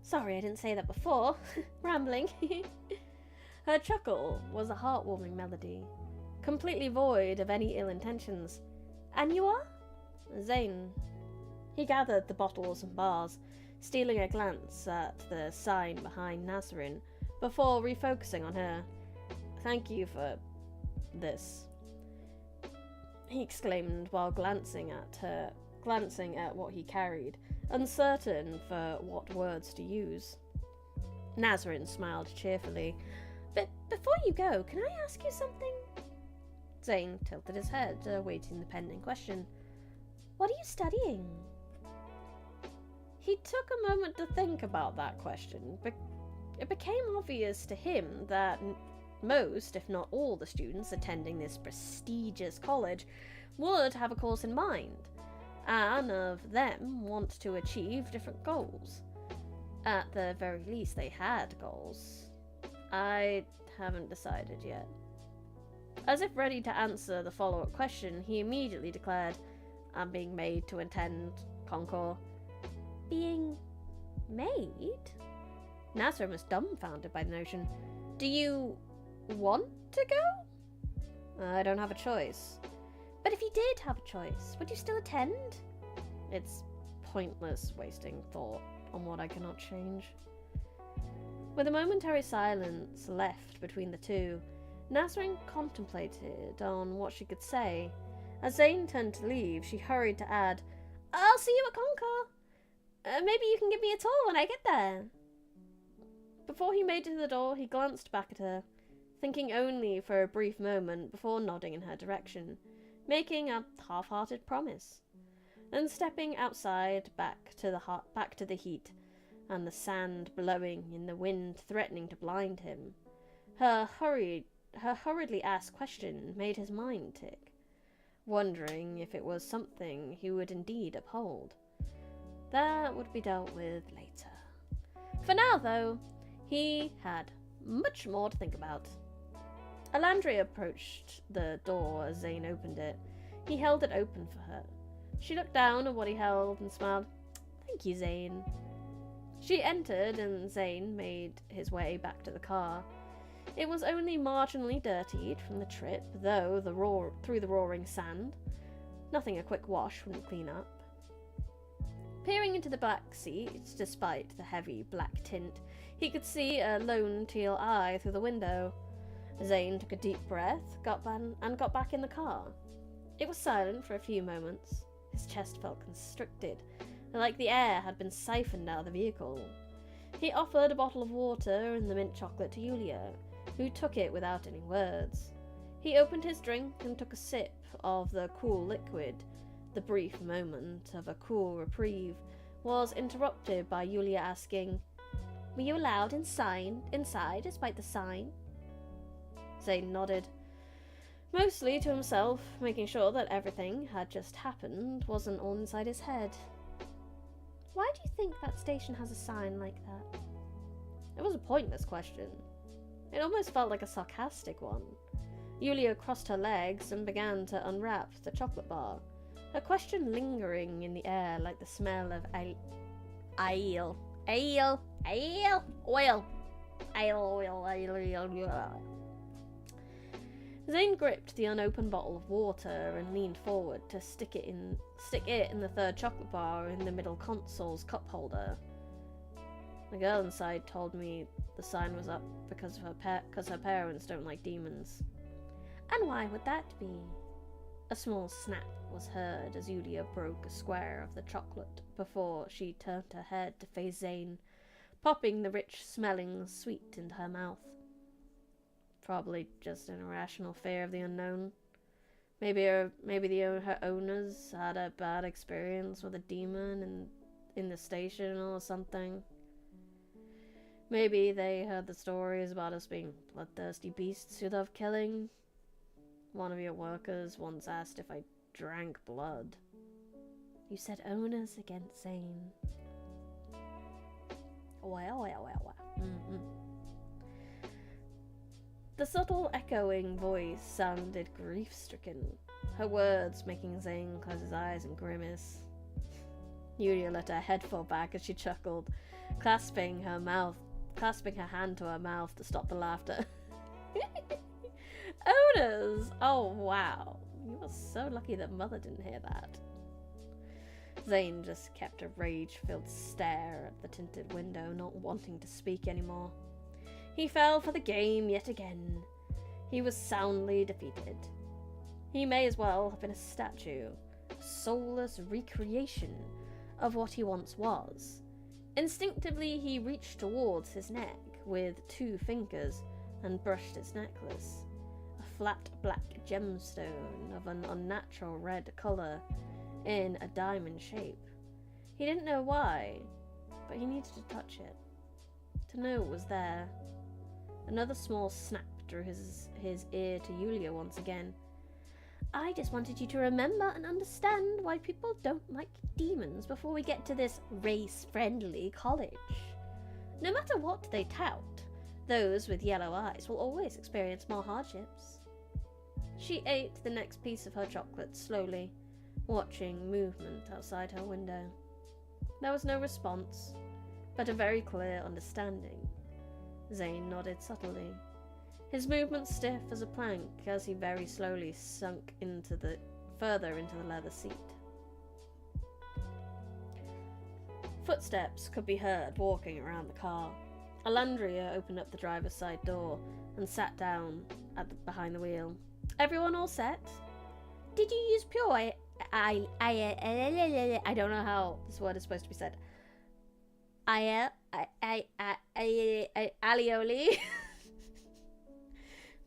Sorry I didn't say that before. Rambling. Her chuckle was a heartwarming melody, completely void of any ill intentions. And you are? Zane. He gathered the bottles and bars, stealing a glance at the sign behind Nasrin, before refocusing on her. Thank you for this, he exclaimed while glancing at what he carried, uncertain for what words to use. Nasrin smiled cheerfully. But before you go, can I ask you something? Zane tilted his head, awaiting the pending question. What are you studying? He took a moment to think about that question, but it became obvious to him that most, if not all, the students attending this prestigious college would have a course in mind, and of them want to achieve different goals. At the very least, they had goals. I haven't decided yet. As if ready to answer the follow-up question, he immediately declared, I'm being made to attend Concours. Being made? Nasser was dumbfounded by the notion. Do you want to go? I don't have a choice. But if you did have a choice, would you still attend? It's pointless wasting thought on what I cannot change. With a momentary silence left between the two, Nasrin contemplated on what she could say. As Zane turned to leave, she hurried to add, I'll see you at Concours. Maybe you can give me a tour when I get there. Before he made it to the door, he glanced back at her, thinking only for a brief moment before nodding in her direction, making a half-hearted promise. Then stepping outside back to the heat, and the sand blowing in the wind threatening to blind him. Her hurriedly asked question made his mind tick, wondering if it was something he would indeed uphold. That would be dealt with later. For now, though, he had much more to think about. Alandria approached the door as Zane opened it. He held it open for her. She looked down at what he held and smiled. Thank you, Zane. She entered and Zane made his way back to the car. It was only marginally dirtied from the trip, though through the roaring sand. Nothing a quick wash wouldn't clean up. Peering into the back seat, despite the heavy black tint, he could see a lone teal eye through the window. Zane took a deep breath, got back in the car. It was silent for a few moments. His chest felt constricted, like the air had been siphoned out of the vehicle. He offered a bottle of water and the mint chocolate to Yulia, who took it without any words. He opened his drink and took a sip of the cool liquid. The brief moment of a cool reprieve was interrupted by Yulia asking, Were you allowed inside despite the sign? Zane nodded, mostly to himself, making sure that everything had just happened wasn't all inside his head. Why do you think that station has a sign like that? It was a pointless question. It almost felt like a sarcastic one. Yulia crossed her legs and began to unwrap the chocolate bar, her question lingering in the air like the smell of oil. Zane gripped the unopened bottle of water and leaned forward to stick it in the third chocolate bar in the middle console's cup holder. The girl inside told me the sign was up because her parents don't like demons. And why would that be? A small snap was heard as Yulia broke a square of the chocolate before she turned her head to face Zane, popping the rich-smelling sweet into her mouth. Probably just an irrational fear of the unknown. Maybe her owners had a bad experience with a demon in the station or something. Maybe they heard the stories about us being bloodthirsty beasts who love killing. One of your workers once asked if I drank blood. You said owners again, Zane. Well. Mm-hmm. The subtle echoing voice sounded grief-stricken, her words making Zane close his eyes and grimace. Yulia let her head fall back as she chuckled, clasping her hand to her mouth to stop the laughter. Owners! Oh wow, you were so lucky that Mother didn't hear that. Zane just kept a rage-filled stare at the tinted window, not wanting to speak anymore. He fell for the game yet again. He was soundly defeated. He may as well have been a statue, a soulless recreation of what he once was. Instinctively, he reached towards his neck with 2 fingers and brushed its necklace, a flat black gemstone of an unnatural red colour in a diamond shape. He didn't know why, but he needed to touch it, to know it was there. Another small snap drew his ear to Yulia once again. I just wanted you to remember and understand why people don't like demons before we get to this race-friendly college. No matter what they tout, those with yellow eyes will always experience more hardships. She ate the next piece of her chocolate slowly, watching movement outside her window. There was no response, but a very clear understanding. Zane nodded subtly, his movements stiff as a plank as he very slowly sunk further into the leather seat. Footsteps could be heard walking around the car. Alandria opened up the driver's side door and sat down behind the wheel. Everyone all set? Did you use pure I don't know how this word is supposed to be said. Alioli.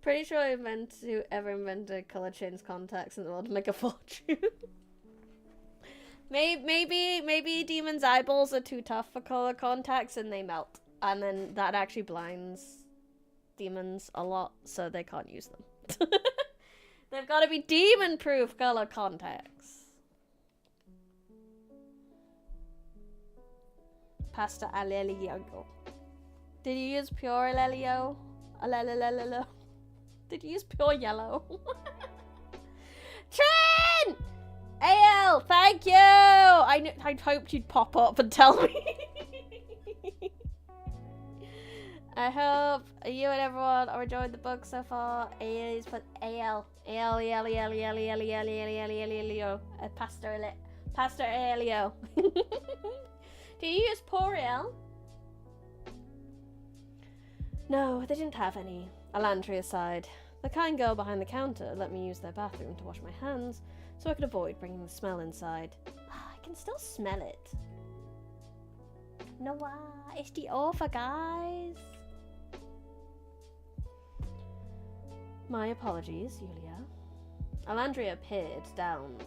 Pretty sure whoever invented colour change contacts in the world to make a fortune. Maybe demons' eyeballs are too tough for colour contacts and they melt. And then that actually blinds demons a lot, so they can't use them. They've got to be demon-proof colour contacts. Pasta Alelio. Did you use pure Alelio? Alelelelelo. Did you use pure yellow? Trent! AL, thank you! I hoped you'd pop up and tell me. I hope you and everyone are enjoying the book so far. AL's put AL. Pastor Elio. Do you use Poriel? No, they didn't have any. Alandria sighed. The kind girl behind the counter let me use their bathroom to wash my hands, so I could avoid bringing the smell inside. I can still smell it. No, it's the offer, guys. My apologies, Yulia. Alandria peered down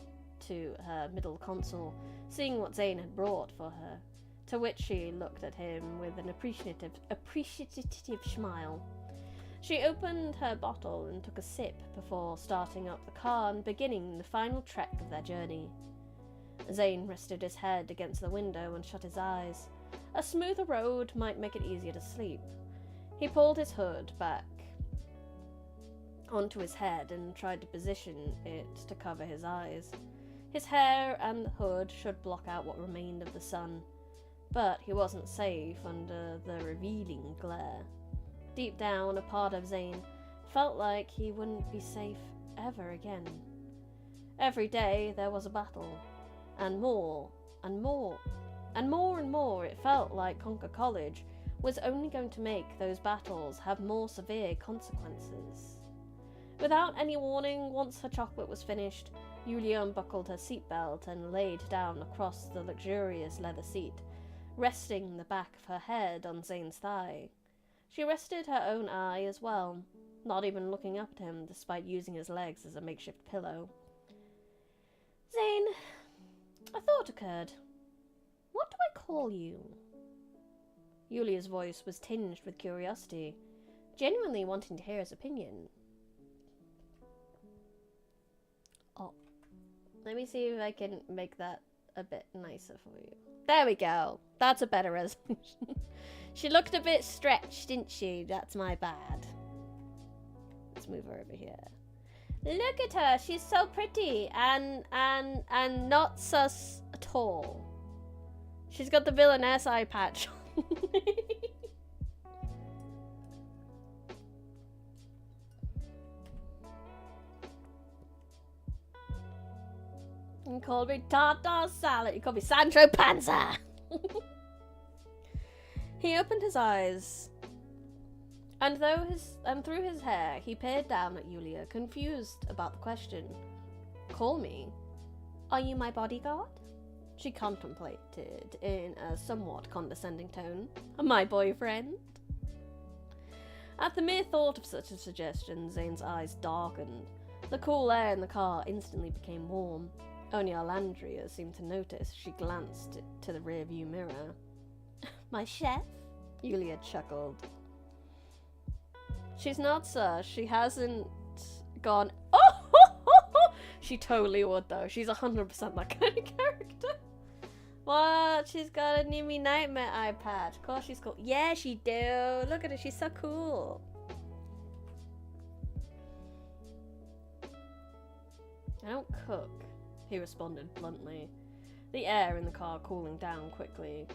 to her middle console, seeing what Zane had brought for her, to which she looked at him with an appreciative smile. She opened her bottle and took a sip before starting up the car and beginning the final trek of their journey. Zane rested his head against the window and shut his eyes. A smoother road might make it easier to sleep. He pulled his hood back onto his head and tried to position it to cover his eyes. His hair and the hood should block out what remained of the sun, but he wasn't safe under the revealing glare. Deep down, a part of Zane felt like he wouldn't be safe ever again. Every day there was a battle, and more, and more, and more and more it felt like Concord College was only going to make those battles have more severe consequences. Without any warning, once her chocolate was finished, Yulia unbuckled her seatbelt and laid down across the luxurious leather seat, resting the back of her head on Zane's thigh. She rested her own eye as well, not even looking up at him despite using his legs as a makeshift pillow. Zane, a thought occurred. What do I call you? Yulia's voice was tinged with curiosity, genuinely wanting to hear his opinion. Oh, let me see if I can make that a bit nicer for you. There we go. That's a better resolution. She looked a bit stretched, didn't she? That's my bad. Let's move her over here. Look at her. She's so pretty and not sus at all. She's got the villainess eye patch on. You called me tartar salad. You called me Sancho Panza. He opened his eyes, and through his hair, he peered down at Yulia, confused about the question. Call me? Are you my bodyguard? She contemplated in a somewhat condescending tone. My boyfriend? At the mere thought of such a suggestion, Zane's eyes darkened. The cool air in the car instantly became warm. Only Alandria seemed to notice. She glanced to the rearview mirror. My chef? Yulia chuckled. She's not, sir. She hasn't gone. Oh! She totally would, though. She's 100% that kind of character. What? She's got a Nimi Nightmare iPad. Of course she's cool. Yeah, she do. Look at her. She's so cool. I don't cook, he responded bluntly, the air in the car cooling down quickly.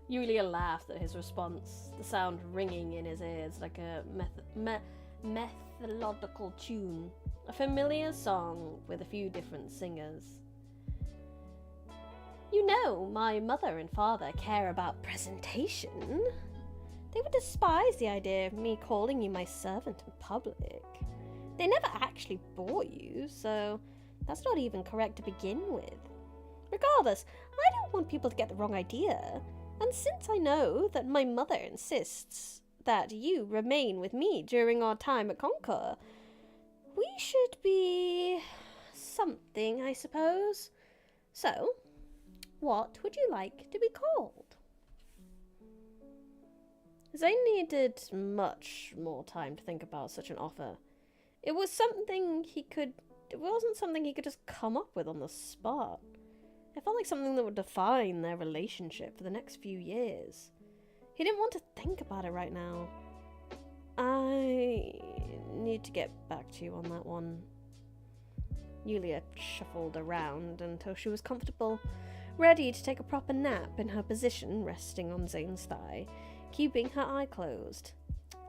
Yulia laughed at his response, the sound ringing in his ears like a methodical tune, a familiar song with a few different singers. You know, my mother and father care about presentation. They would despise the idea of me calling you my servant in public. They never actually bore you, so that's not even correct to begin with. Regardless, I don't want people to get the wrong idea, and since I know that my mother insists that you remain with me during our time at Concord, we should be something, I suppose. So, what would you like to be called? Zane needed much more time to think about such an offer. It wasn't something he could just come up with on the spot. It felt like something that would define their relationship for the next few years. He didn't want to think about it right now. I need to get back to you on that one. Yulia shuffled around until she was comfortable, ready to take a proper nap in her position resting on Zane's thigh, keeping her eye closed.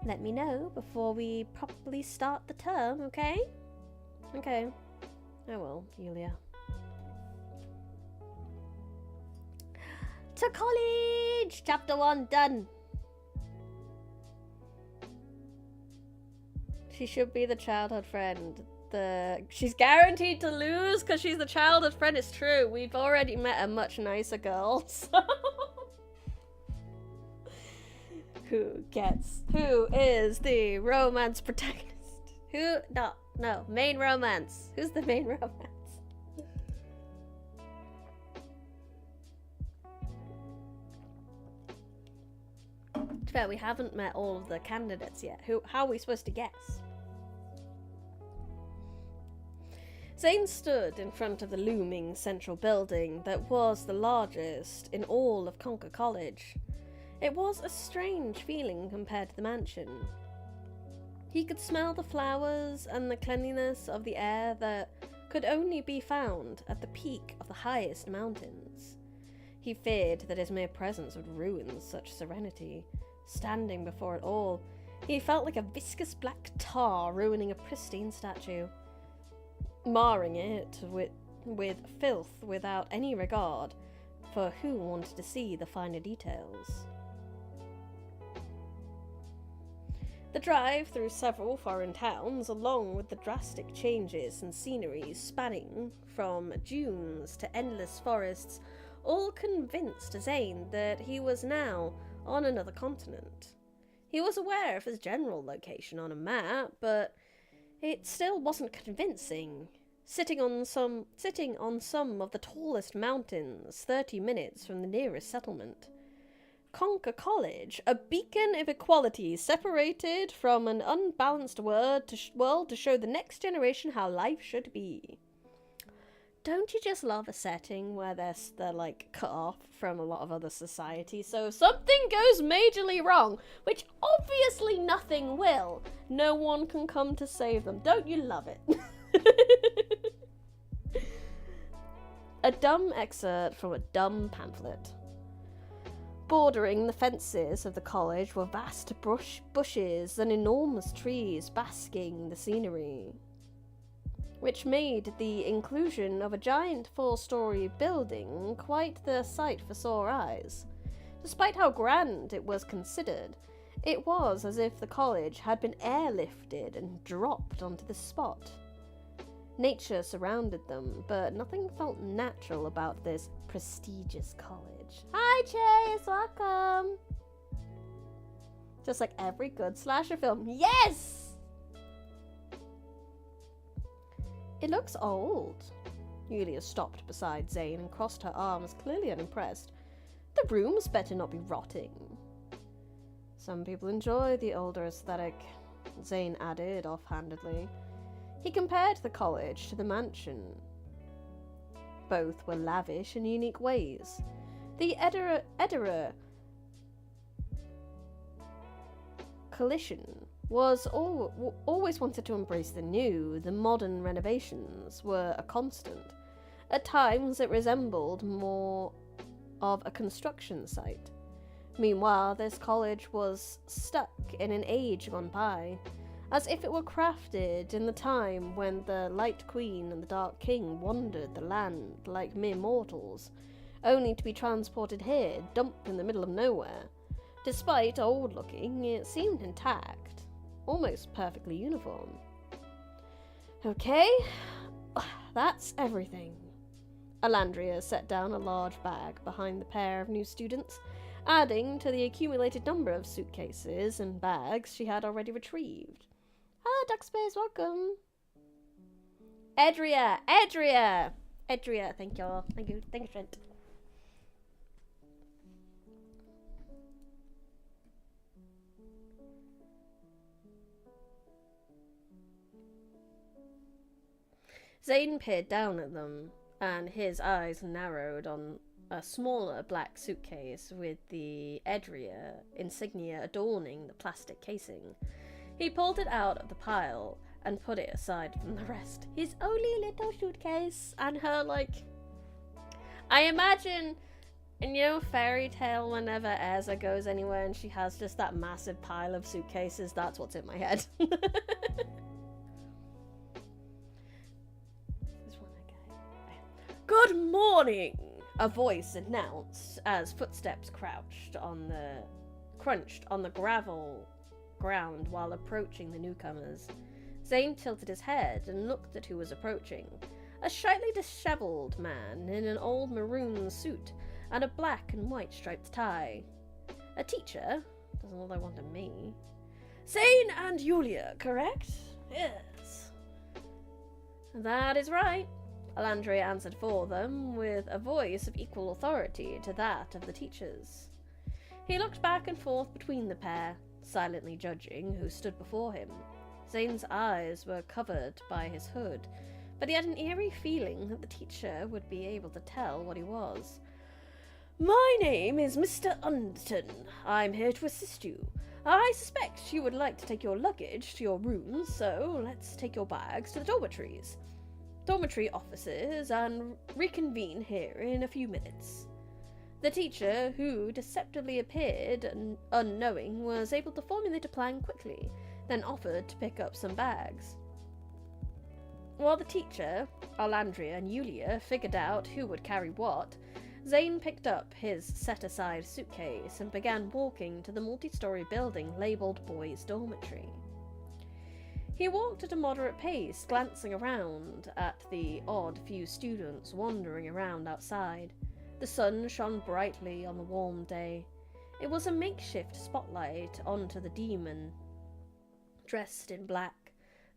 Let me know before we properly start the term, okay? Okay. I will, Yulia. To college! Chapter 1 done. She should be the childhood friend. She's guaranteed to lose because she's the childhood friend. It's true. We've already met a much nicer girl. So. Who is the romance protagonist? No, main romance. Who's the main romance? Fair, we haven't met all of the candidates yet. How are we supposed to guess? Zane stood in front of the looming central building that was the largest in all of Concord College. It was a strange feeling compared to the mansion. He could smell the flowers and the cleanliness of the air that could only be found at the peak of the highest mountains. He feared that his mere presence would ruin such serenity. Standing before it all, He felt like a viscous black tar ruining a pristine statue, marring it with filth without any regard for who wanted to see the finer details. The drive through several foreign towns, along with the drastic changes in scenery spanning from dunes to endless forests, all convinced Zane that he was now on another continent. He was aware of his general location on a map, but it still wasn't convincing. Sitting on some of the tallest mountains, 30 minutes from the nearest settlement. Conquer College, a beacon of equality separated from an unbalanced world to show the next generation how life should be. Don't you just love a setting where they're like cut off from a lot of other society, so if something goes majorly wrong, which obviously nothing will, no one can come to save them. Don't you love it? A dumb excerpt from a dumb pamphlet. Bordering the fences of the college were vast bushes and enormous trees basking the scenery, which made the inclusion of a giant 4-story building quite the sight for sore eyes. Despite how grand it was considered, it was as if the college had been airlifted and dropped onto the spot. Nature surrounded them, but nothing felt natural about this prestigious college. Hi, Chase! Welcome! Just like every good slasher film. Yes! It looks old. Yulia stopped beside Zane and crossed her arms, clearly unimpressed. The rooms better not be rotting. Some people enjoy the older aesthetic, Zane added offhandedly. He compared the college to the mansion. Both were lavish in unique ways. The Edera coalition was always wanted to embrace the new. The modern renovations were a constant. At times it resembled more of a construction site. Meanwhile, this college was stuck in an age gone by, as if it were crafted in the time when the Light Queen and the Dark King wandered the land like mere mortals, only to be transported here, dumped in the middle of nowhere. Despite old-looking, it seemed intact, almost perfectly uniform. Okay, that's everything. Alandria set down a large bag behind the pair of new students, adding to the accumulated number of suitcases and bags she had already retrieved. Hello, Duckspace, welcome. Edria, thank you, Trent. Zane peered down at them, and his eyes narrowed on a smaller black suitcase with the Edria insignia adorning the plastic casing. He pulled it out of the pile and put it aside from the rest. His only little suitcase, and her, like... I imagine, in, you know, Fairy Tale, whenever Erza goes anywhere and she has just that massive pile of suitcases, that's what's in my head. Good morning! A voice announced as footsteps crunched on the gravel ground while approaching the newcomers. Zane tilted his head and looked at who was approaching. A slightly dishevelled man in an old maroon suit and a black and white striped tie. A teacher? Doesn't look like one to me. Zane and Yulia, correct? Yes. That is right. Alandria answered for them, with a voice of equal authority to that of the teachers. He looked back and forth between the pair, silently judging who stood before him. Zane's eyes were covered by his hood, but he had an eerie feeling that the teacher would be able to tell what he was. My name is Mr. Underton. I'm here to assist you. I suspect you would like to take your luggage to your rooms, so let's take your bags to the dormitory offices and reconvene here in a few minutes. The teacher, who deceptively appeared unknowing, was able to formulate a plan quickly, then offered to pick up some bags. While the teacher, Arlandria and Yulia figured out who would carry what, Zane picked up his set-aside suitcase and began walking to the multi-story building labelled Boys' Dormitory. He walked at a moderate pace, glancing around at the odd few students wandering around outside. The sun shone brightly on the warm day. It was a makeshift spotlight onto the demon, dressed in black.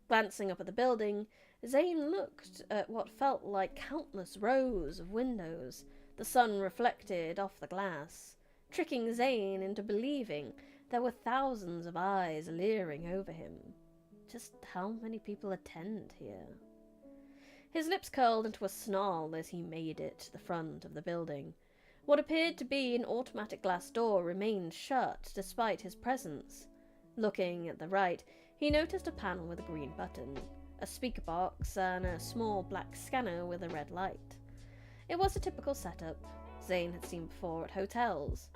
Glancing up at the building, Zane looked at what felt like countless rows of windows, the sun reflected off the glass, tricking Zane into believing there were thousands of eyes leering over him. Just how many people attend here? His lips curled into a snarl as he made it to the front of the building. What appeared to be an automatic glass door remained shut despite his presence. Looking at the right, he noticed a panel with a green button, a speaker box, and a small black scanner with a red light. It was a typical setup Zane had seen before at hotels.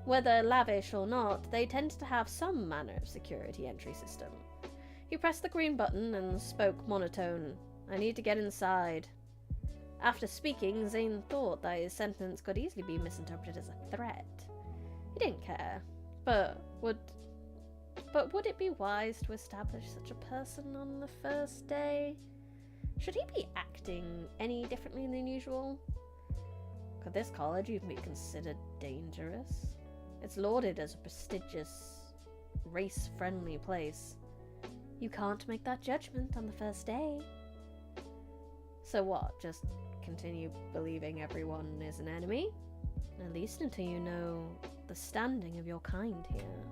Whether lavish or not, they tended to have some manner of security entry system. He pressed the green button and spoke monotone. "I need to get inside." After speaking, Zane thought that his sentence could easily be misinterpreted as a threat. He didn't care, but would it be wise to establish such a person on the first day? Should he be acting any differently than usual? Could this college even be considered dangerous? It's lauded as a prestigious, race-friendly place. You can't make that judgment on the first day. So what, just continue believing everyone is an enemy? At least until you know the standing of your kind here.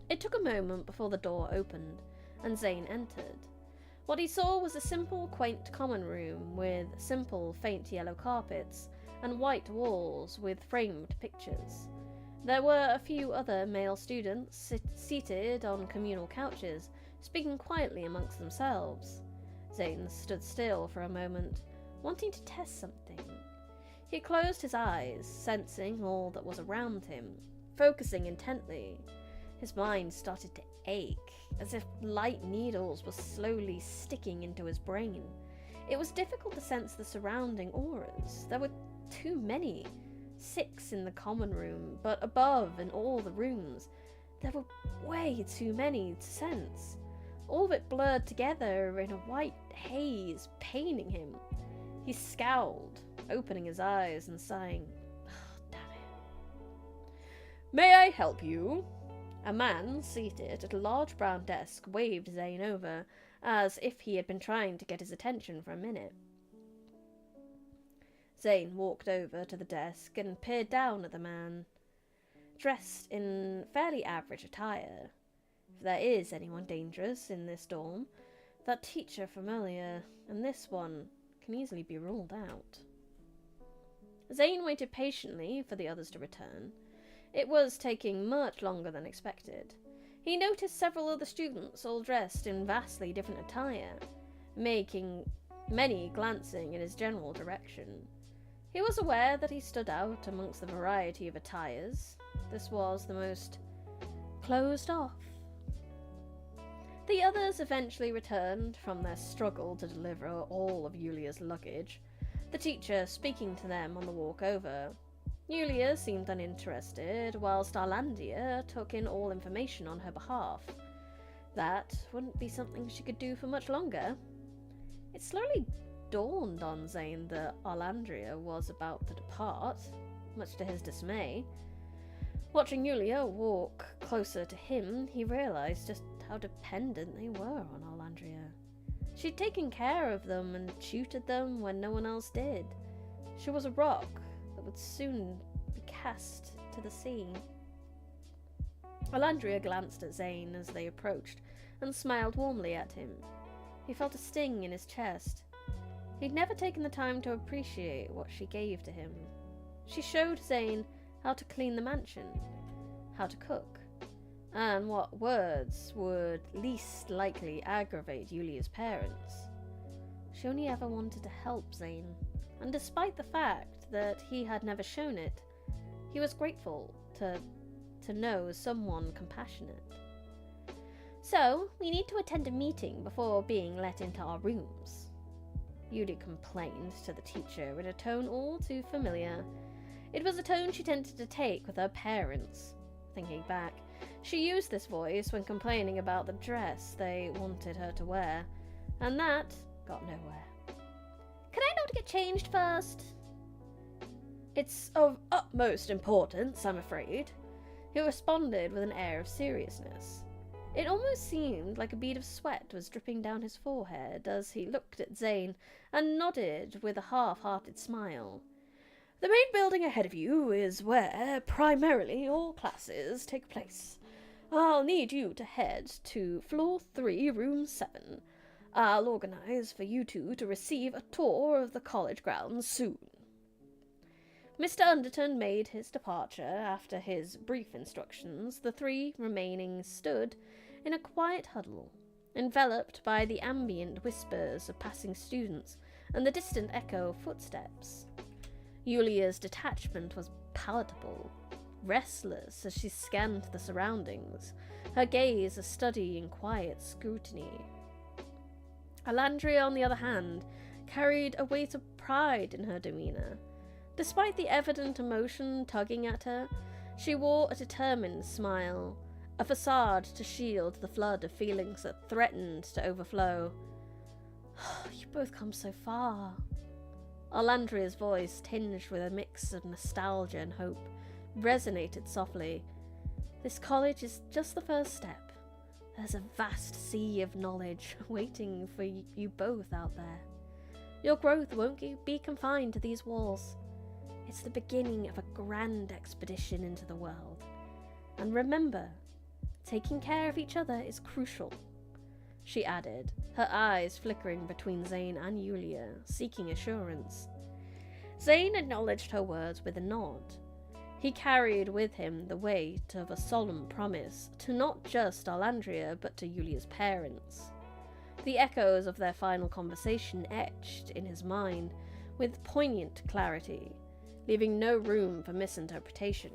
It took a moment before the door opened, and Zane entered. What he saw was a simple, quaint common room with simple, faint yellow carpets and white walls with framed pictures. There were a few other male students seated on communal couches, speaking quietly amongst themselves. Zane stood still for a moment, wanting to test something. He closed his eyes, sensing all that was around him, focusing intently. His mind started to ache, as if light needles were slowly sticking into his brain. It was difficult to sense the surrounding auras. There were too many. 6 in the common room, but above in all the rooms, there were way too many to sense. All of it blurred together in a white haze, paining him. He scowled, opening his eyes and sighing, "Oh, damn it." "May I help you?" A man seated at a large brown desk waved Zane over, as if he had been trying to get his attention for a minute. Zane walked over to the desk and peered down at the man. Dressed in fairly average attire. If there is anyone dangerous in this dorm, that teacher familiar, and this one can easily be ruled out. Zane waited patiently for the others to return. It was taking much longer than expected. He noticed several other students all dressed in vastly different attire, making many glancing in his general direction. He was aware that he stood out amongst the variety of attires. This was the most closed off. The others eventually returned from their struggle to deliver all of Yulia's luggage, the teacher speaking to them on the walk over. Yulia seemed uninterested, whilst Arlandia took in all information on her behalf. That wouldn't be something she could do for much longer. It slowly dawned on Zane that Arlandria was about to depart, much to his dismay. Watching Yulia walk closer to him, he realised just how dependent they were on Arlandria. She'd taken care of them and tutored them when no one else did. She was a rock that would soon be cast to the sea. Arlandria glanced at Zane as they approached and smiled warmly at him. He felt a sting in his chest. He'd never taken the time to appreciate what she gave to him. She showed Zane how to clean the mansion, how to cook, and what words would least likely aggravate Yulia's parents. She only ever wanted to help Zane, and despite the fact that he had never shown it. He was grateful to know someone compassionate. "So, we need to attend a meeting before being let into our rooms," Yulia complained to the teacher in a tone all too familiar. It was a tone she tended to take with her parents. Thinking back, she used this voice when complaining about the dress they wanted her to wear, and that got nowhere. "Can I not get changed first?" "It's of utmost importance, I'm afraid," he responded with an air of seriousness. It almost seemed like a bead of sweat was dripping down his forehead as he looked at Zane and nodded with a half-hearted smile. "The main building ahead of you is where, primarily, all classes take place. I'll need you to head to floor 3, room 7. I'll organize for you two to receive a tour of the college grounds soon." Mr. Underton made his departure after his brief instructions. The three remaining stood in a quiet huddle, enveloped by the ambient whispers of passing students and the distant echo of footsteps. Yulia's detachment was palatable, restless as she scanned the surroundings, her gaze a study in quiet scrutiny. Alandria, on the other hand, carried a weight of pride in her demeanour. Despite the evident emotion tugging at her, she wore a determined smile, a facade to shield the flood of feelings that threatened to overflow. "You both come so far." Alandria's voice, tinged with a mix of nostalgia and hope, resonated softly. "This college is just the first step. There's a vast sea of knowledge waiting for you both out there. Your growth won't be confined to these walls. It's the beginning of a grand expedition into the world. And remember, taking care of each other is crucial," she added, her eyes flickering between Zane and Yulia, seeking assurance. Zane acknowledged her words with a nod. He carried with him the weight of a solemn promise to not just Alandria, but to Yulia's parents. The echoes of their final conversation etched in his mind with poignant clarity, leaving no room for misinterpretation.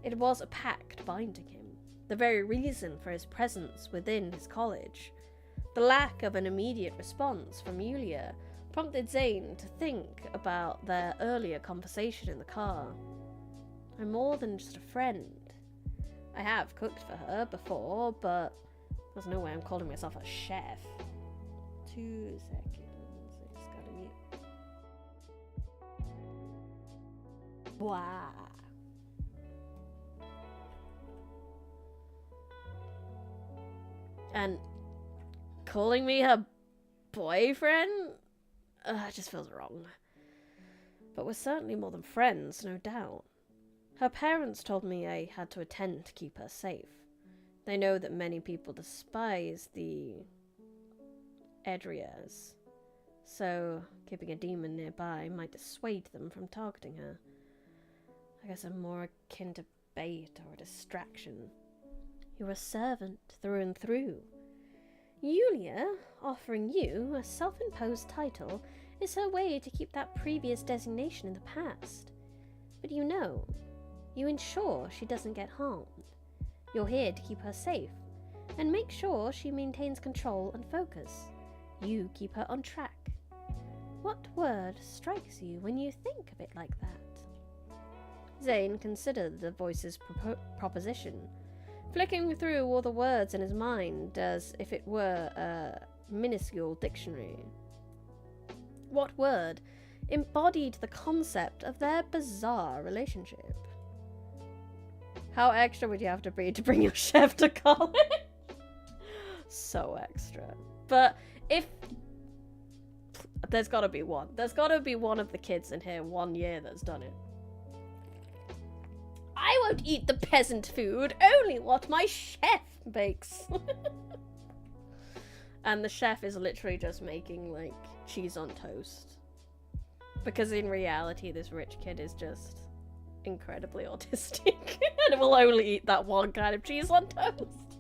It was a pact binding him, the very reason for his presence within his college. The lack of an immediate response from Yulia prompted Zane to think about their earlier conversation in the car. "I'm more than just a friend. I have cooked for her before, but there's no way I'm calling myself a chef." 2 seconds, I just gotta mute. Wow. And calling me her boyfriend? It just feels wrong. But we're certainly more than friends, no doubt. Her parents told me I had to attend to keep her safe. They know that many people despise the Edrias, so keeping a demon nearby might dissuade them from targeting her. I guess I'm more akin to bait or a distraction. You're a servant through and through. Yulia, offering you a self-imposed title, is her way to keep that previous designation in the past. But you ensure she doesn't get harmed. You're here to keep her safe, and make sure she maintains control and focus. You keep her on track. What word strikes you when you think of it like that? Zane considered the voice's proposition, flicking through all the words in his mind as if it were a minuscule dictionary. What word embodied the concept of their bizarre relationship? How extra would you have to be to bring your chef to college? So extra. But if... There's gotta be one. There's gotta be one of the kids in here 1 year that's done it. I won't eat the peasant food, only what my chef bakes. And the chef is literally just making, like, cheese on toast. Because in reality, this rich kid is just incredibly autistic and will only eat that one kind of cheese on toast.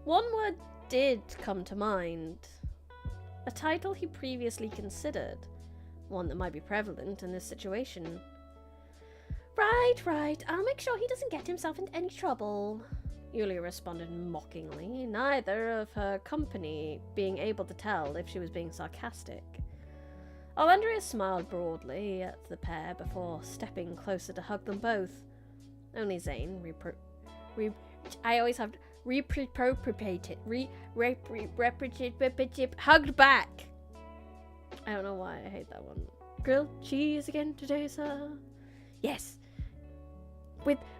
One word did come to mind. A title he previously considered, one that might be prevalent in this situation. Right. I'll make sure he doesn't get himself into any trouble, Yulia responded mockingly, neither of her company being able to tell if she was being sarcastic. Alandria smiled broadly at the pair before stepping closer to hug them both. Only Zane hugged back. I don't know why I hate that one. Grilled cheese again today, sir? Yes.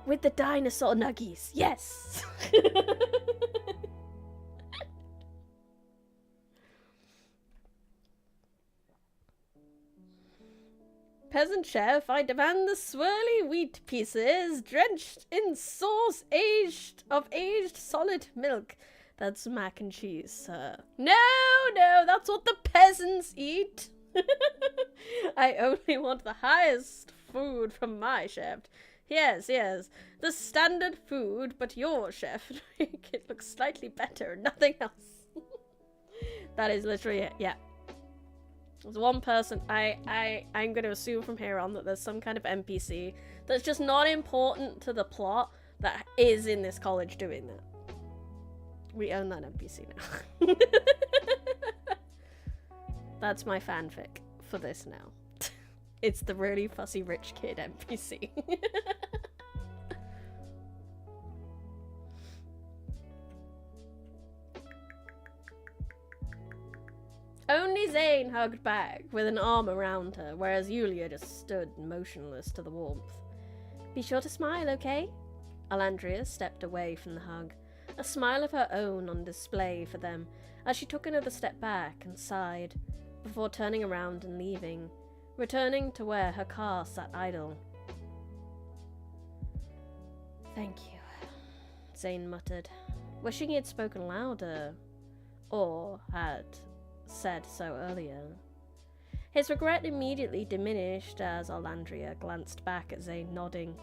With the dinosaur nuggies. Yes. Peasant chef, I demand the swirly wheat pieces drenched in sauce aged solid milk. That's mac and cheese, sir. No, that's what the peasants eat. I only want the highest food from my chef. Yes, the standard food, but your chef make it look slightly better, nothing else. That is literally it, yeah. There's one person, I'm going to assume from here on that there's some kind of NPC that's just not important to the plot that is in this college doing that. We own that NPC now. That's my fanfic for this now. It's the really fussy rich kid NPC. Only Zane hugged back with an arm around her, whereas Yulia just stood motionless to the warmth. Be sure to smile, okay? Alandria stepped away from the hug, a smile of her own on display for them as she took another step back and sighed, before turning around and leaving, returning to where her car sat idle. Thank you, Zane muttered, wishing he had spoken louder, or had said so earlier. His regret immediately diminished as Alandria glanced back at Zane nodding.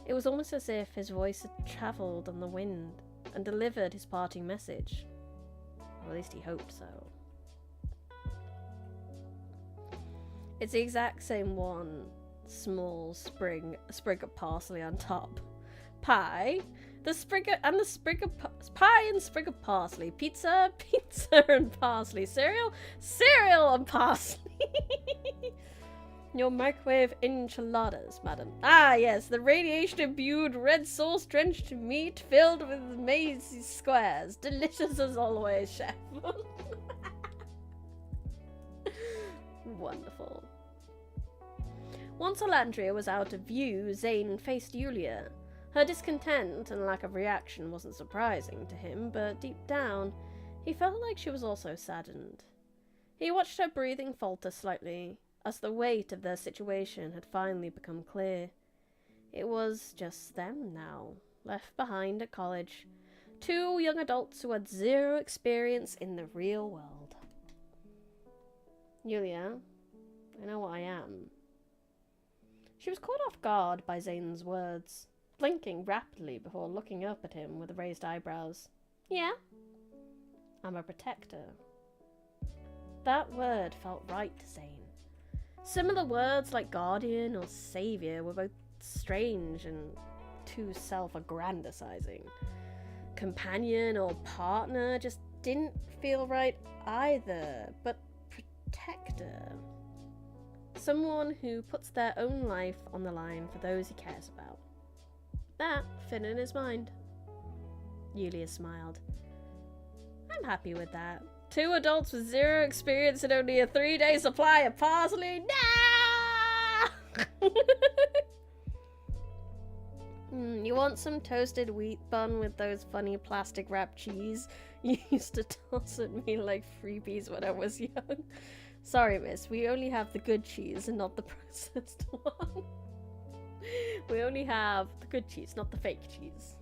It was almost as if his voice had travelled on the wind and delivered his parting message. Or at least he hoped so. It's the exact same one. Small sprig of parsley on top. Pie, sprig of parsley. Pizza and parsley. Cereal and parsley. Your microwave enchiladas, madam. Ah, yes, the radiation-imbued red sauce-drenched meat filled with mazy squares. Delicious as always, chef. Wonderful. Once Alandria was out of view, Zane faced Yulia. Her discontent and lack of reaction wasn't surprising to him, but deep down, he felt like she was also saddened. He watched her breathing falter slightly, as the weight of their situation had finally become clear. It was just them now, left behind at college. Two young adults who had zero experience in the real world. Yulia, I know what I am. She was caught off guard by Zane's words, blinking rapidly before looking up at him with raised eyebrows. Yeah? I'm a protector. That word felt right to Zane. Similar words like guardian or savior were both strange and too self-aggrandizing. Companion or partner just didn't feel right either, but protector. Someone who puts their own life on the line for those he cares about. That fit in his mind. Yulia smiled. I'm happy with that. Two adults with zero experience and only a 3-day supply of parsley? Nah! You want some toasted wheat bun with those funny plastic wrap cheese you used to toss at me like freebies when I was young? Sorry, miss, we only have the good cheese and not the processed one. We only have the good cheese, not the fake cheese.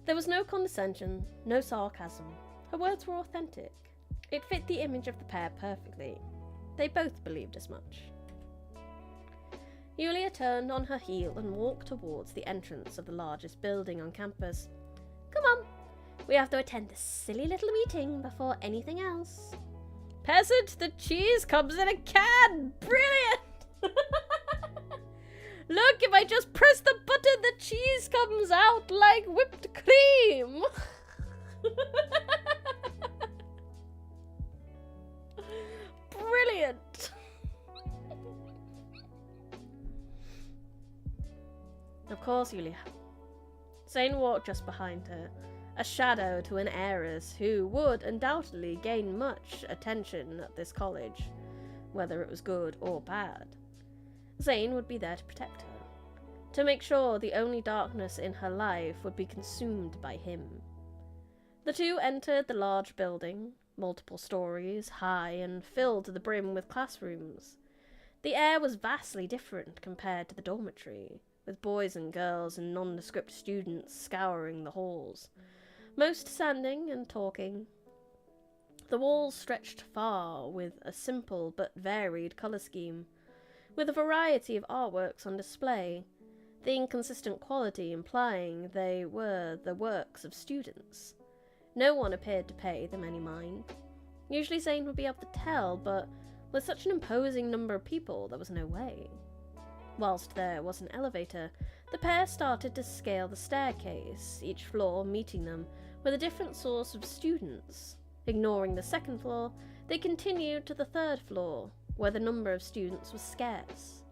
There was no condescension, no sarcasm. Her words were authentic. It fit the image of the pair perfectly. They both believed as much. Yulia turned on her heel and walked towards the entrance of the largest building on campus. Come on, We have to attend this silly little meeting before anything else. Peasant, the cheese comes in a can! Brilliant! Look, if I just press the button, the cheese comes out like whipped cream! Brilliant! Of course, Yulia. Zane walked just behind her, a shadow to an heiress who would undoubtedly gain much attention at this college, whether it was good or bad. Zane would be there to protect her, to make sure the only darkness in her life would be consumed by him. The two entered the large building, multiple stories high and filled to the brim with classrooms. The air was vastly different compared to the dormitory, with boys and girls and nondescript students scouring the halls, most standing and talking. The walls stretched far with a simple but varied colour scheme, with a variety of artworks on display, the inconsistent quality implying they were the works of students. No one appeared to pay them any mind. Usually Zane would be able to tell, but with such an imposing number of people, there was no way. Whilst there was an elevator, the pair started to scale the staircase, each floor meeting them with a different source of students. Ignoring the second floor, they continued to the third floor, where the number of students was scarce.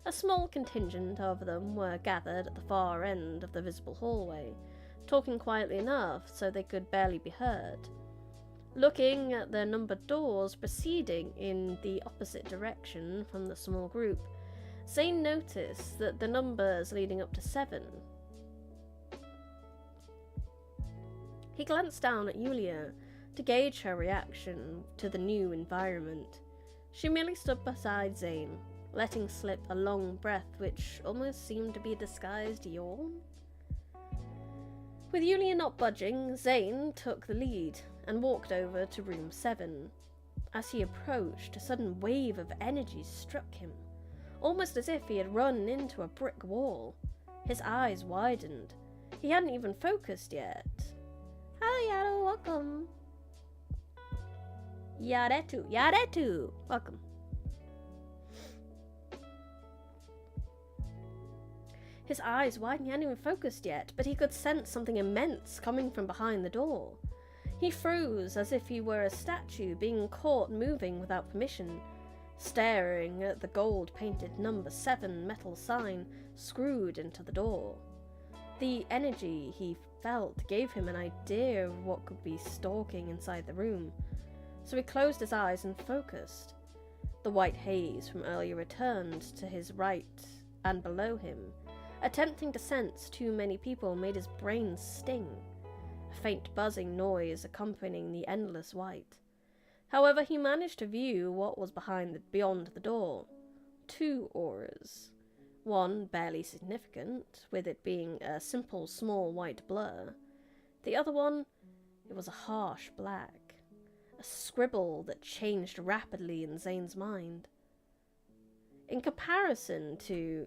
A small contingent of them were gathered at the far end of the visible hallway, talking quietly enough so they could barely be heard. Looking at their numbered doors proceeding in the opposite direction from the small group, Zane noticed that the numbers leading up to 7. He glanced down at Yulia to gauge her reaction to the new environment. She merely stood beside Zane, letting slip a long breath which almost seemed to be a disguised yawn. With Yulia not budging, Zane took the lead and walked over to room 7. As he approached, a sudden wave of energy struck him, almost as if he had run into a brick wall. His eyes widened. He hadn't even focused yet. Hello, Yaru, welcome. Yaretu, welcome. His eyes widened. He hadn't even focused yet, but he could sense something immense coming from behind the door. He froze as if he were a statue being caught moving without permission, staring at the gold-painted number 7 metal sign screwed into the door. The energy he felt gave him an idea of what could be stalking inside the room, so he closed his eyes and focused. The white haze from earlier returned to his right and below him. Attempting to sense too many people made his brain sting, a faint buzzing noise accompanying the endless white. However, he managed to view what was beyond the door. 2 auras. One barely significant, with it being a simple small white blur. The other one, it was a harsh black. A scribble that changed rapidly in Zane's mind. In comparison to...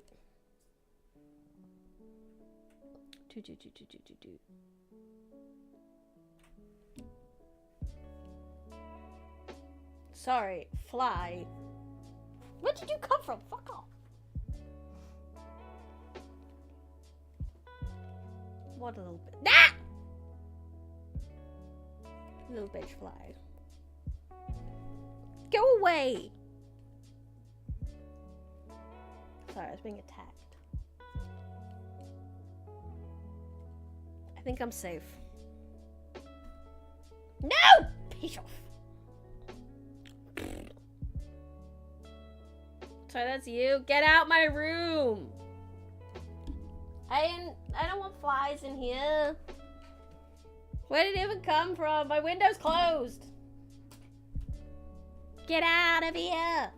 Sorry, fly. Where did you come from? Fuck off. What a little bit. Ah! Little bitch fly. Go away! Sorry, I was being attacked. I think I'm safe. No! Piss off. Sorry, that's you. Get out my room. I don't want flies in here. Where did it even come from? My window's closed. Get out of here.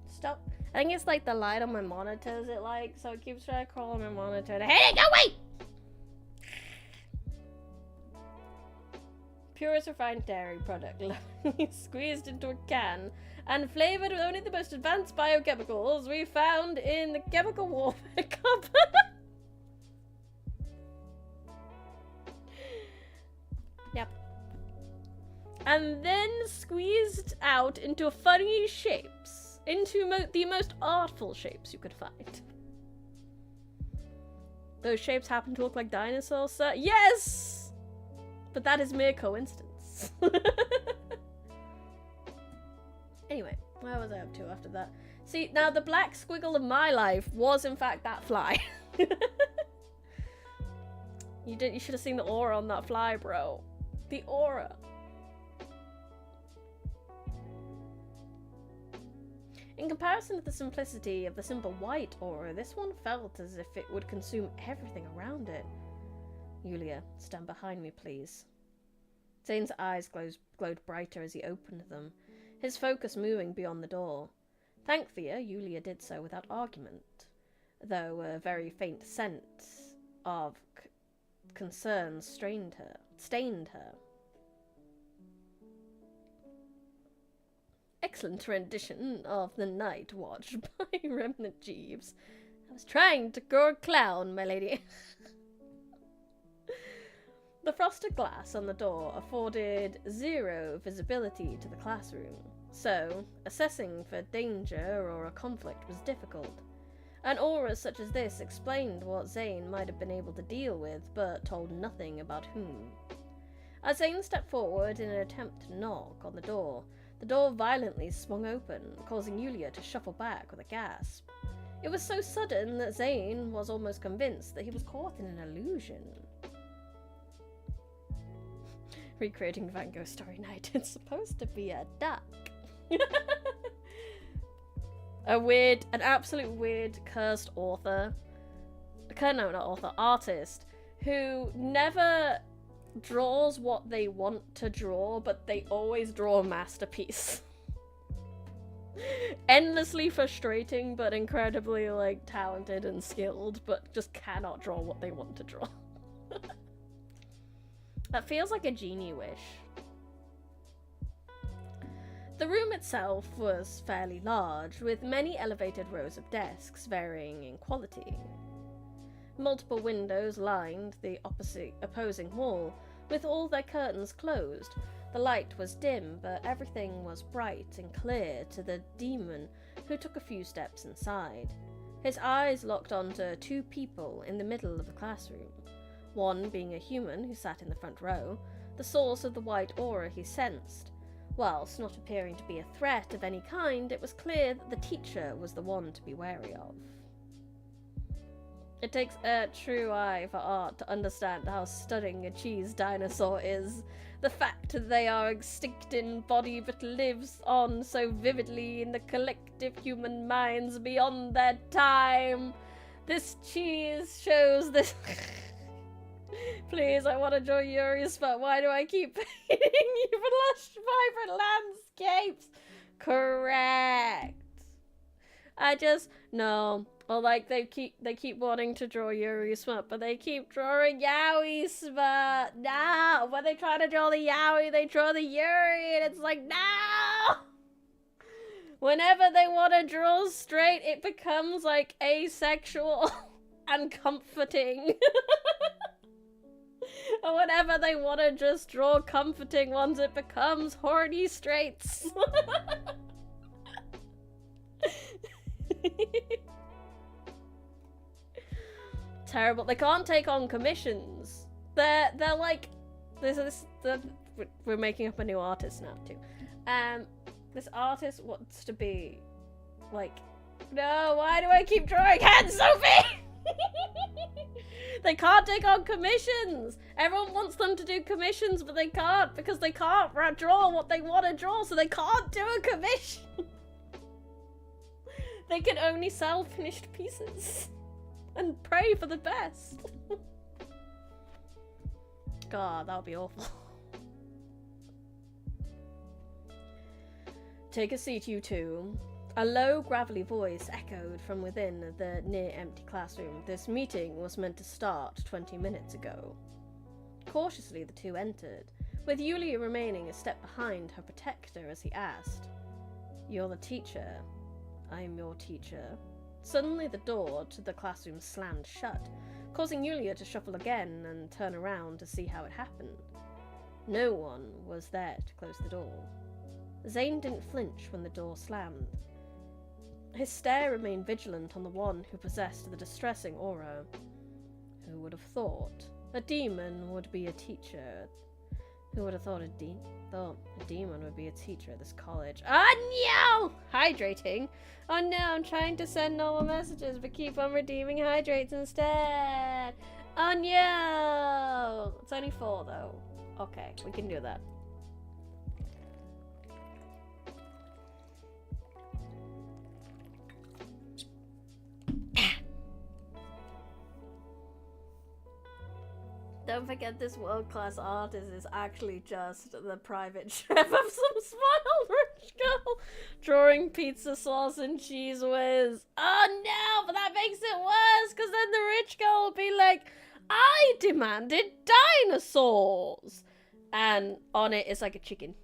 Stop. I think it's like the light on my monitor, is it like? So it keeps trying to crawl on my monitor. And I hate it. Go away! Purest refined dairy product, squeezed into a can and flavored with only the most advanced biochemicals we found in the chemical warfare cupboard. and then squeezed out into funny shapes, into the most artful shapes you could find. Those shapes happen to look like dinosaurs, sir? Yes! But that is mere coincidence. Anyway, where was I up to after that? See, now the black squiggle of my life was in fact that fly. You should have seen the aura on that fly, bro. The aura. In comparison to the simplicity of the simple white aura, this one felt as if it would consume everything around it. Yulia, stand behind me, please. Zane's eyes glowed brighter as he opened them, his focus moving beyond the door. Thankfully, Yulia did so without argument, though a very faint scent of concern stained her. Excellent rendition of The Night Watch by Remnant Jeeves. I was trying to grow a clown, my lady. The frosted glass on the door afforded zero visibility to the classroom, so assessing for danger or a conflict was difficult. An aura such as this explained what Zane might have been able to deal with, but told nothing about whom. As Zane stepped forward in an attempt to knock on the door violently swung open, causing Yulia to shuffle back with a gasp. It was so sudden that Zane was almost convinced that he was caught in an illusion. Recreating Van Gogh Starry Night. It's supposed to be a duck. An absolute weird, cursed author. No, not author, artist, who never draws what they want to draw, but they always draw a masterpiece. Endlessly frustrating, but incredibly, like, talented and skilled, but just cannot draw what they want to draw. That feels like a genie wish. The room itself was fairly large, with many elevated rows of desks varying in quality. Multiple windows lined the opposing wall, with all their curtains closed. The light was dim, but everything was bright and clear to the demon, who took a few steps inside. His eyes locked onto two people in the middle of the classroom. One being a human who sat in the front row, the source of the white aura he sensed. Whilst not appearing to be a threat of any kind, it was clear that the teacher was the one to be wary of. It takes a true eye for art to understand how stunning a cheese dinosaur is. The fact that they are extinct in body but lives on so vividly in the collective human minds beyond their time. This cheese shows this... Please, I want to draw Yuri's, but why do I keep painting you for lush, vibrant landscapes? Correct. No. Well, like, they keep wanting to draw Yuri smut, but they keep drawing Yaoi smut. No! When they try to draw the Yaoi, they draw the Yuri, and it's like, no! Whenever they want to draw straight, it becomes, like, asexual and comforting. And whenever they want to just draw comforting ones, it becomes horny straights. Terrible. They can't take on commissions. They're like we're making up a new artist now too. This artist wants to be like, no, why do I keep drawing hands, Sophie? They can't take on commissions. Everyone wants them to do commissions, but they can't because they can't draw what they want to draw, so they can't do a commission. They can only sell finished pieces and pray for the best. God, that would be awful. Take a seat, you two. A low, gravelly voice echoed from within the near-empty classroom. This meeting was meant to start 20 minutes ago. Cautiously, the two entered, with Yulia remaining a step behind her protector as he asked, "You're the teacher. I'm your teacher." Suddenly, the door to the classroom slammed shut, causing Yulia to shuffle again and turn around to see how it happened. No one was there to close the door. Zane didn't flinch when the door slammed. His stare remained vigilant on the one who possessed the distressing aura. Who would have thought a demon would be a teacher? Who would have thought a demon would be a teacher at this college? Oh no! Hydrating? Oh no, I'm trying to send normal messages but keep on redeeming hydrates instead. Oh no! It's only 4 though. Okay, we can do that. Don't forget this world-class artist is actually just the private chef of some spoiled rich girl drawing pizza sauce and cheese whiz. Oh no, but that makes it worse because then the rich girl will be like, I demanded dinosaurs. And on it is like a chicken.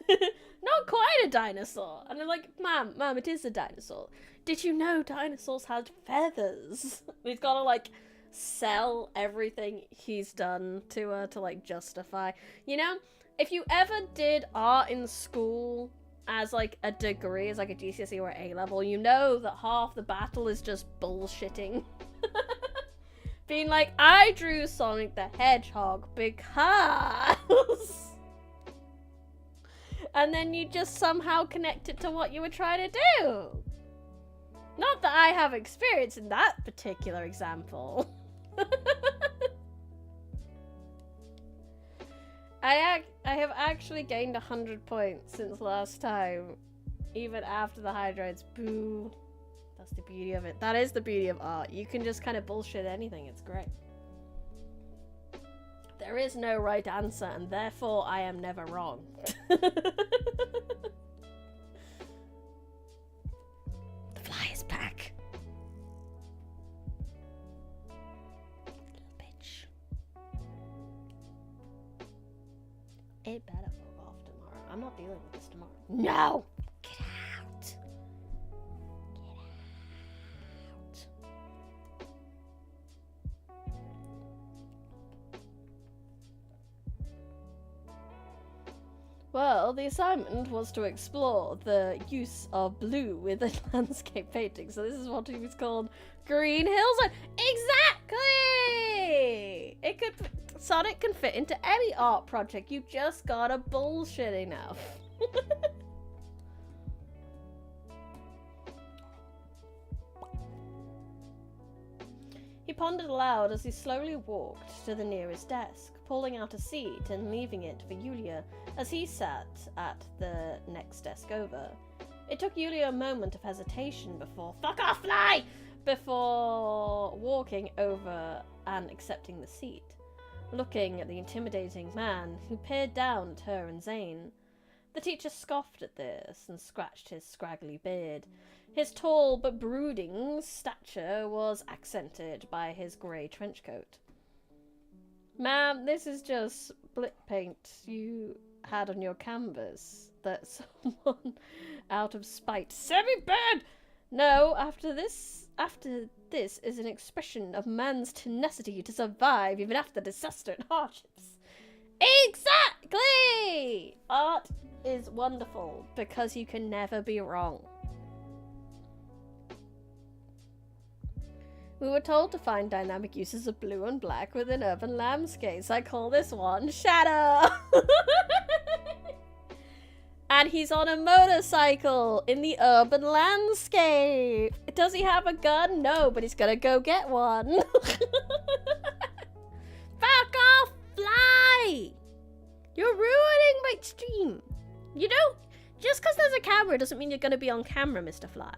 Not quite a dinosaur. And I'm like, ma'am, it is a dinosaur. Did you know dinosaurs had feathers? He's got to like sell everything he's done to her to like justify. You know, if you ever did art in school as like a degree, as like a GCSE or A level, you know that half the battle is just bullshitting. Being like, I drew Sonic the Hedgehog because... and then you just somehow connect it to what you were trying to do. Not that I have experience in that particular example. I have actually gained 100 points since last time, even after the hydrates. Boo. That's the beauty of it. That is the beauty of art. You can just kind of bullshit anything. It's great. There is no right answer, and therefore I am never wrong. The fly is back. Little bitch. It better fuck off tomorrow. I'm not dealing with this tomorrow. No! Get out! Get out. Well, the assignment was to explore the use of blue within landscape painting. So this is what he was called Green Hillside. Exactly! Sonic can fit into any art project. You just gotta bullshit enough. He pondered aloud as he slowly walked to the nearest desk, pulling out a seat and leaving it for Yulia as he sat at the next desk over. It took Yulia a moment of hesitation before "Fuck off, fly!" before walking over and accepting the seat, looking at the intimidating man who peered down at her and Zane. The teacher scoffed at this and scratched his scraggly beard. His tall but brooding stature was accented by his grey trench coat. "Ma'am, this is just split paint you had on your canvas that someone, out of spite, semi-burned. No, after this is an expression of man's tenacity to survive even after disaster and hardships." Exactly! Art is wonderful because you can never be wrong. We were told to find dynamic uses of blue and black within urban landscapes. I call this one shadow. And he's on a motorcycle in the urban landscape. Does he have a gun? No, but he's gonna go get one. Fuck off, fly! You're ruining my stream. You don't... Just because there's a camera doesn't mean you're gonna be on camera, Mr. Fly.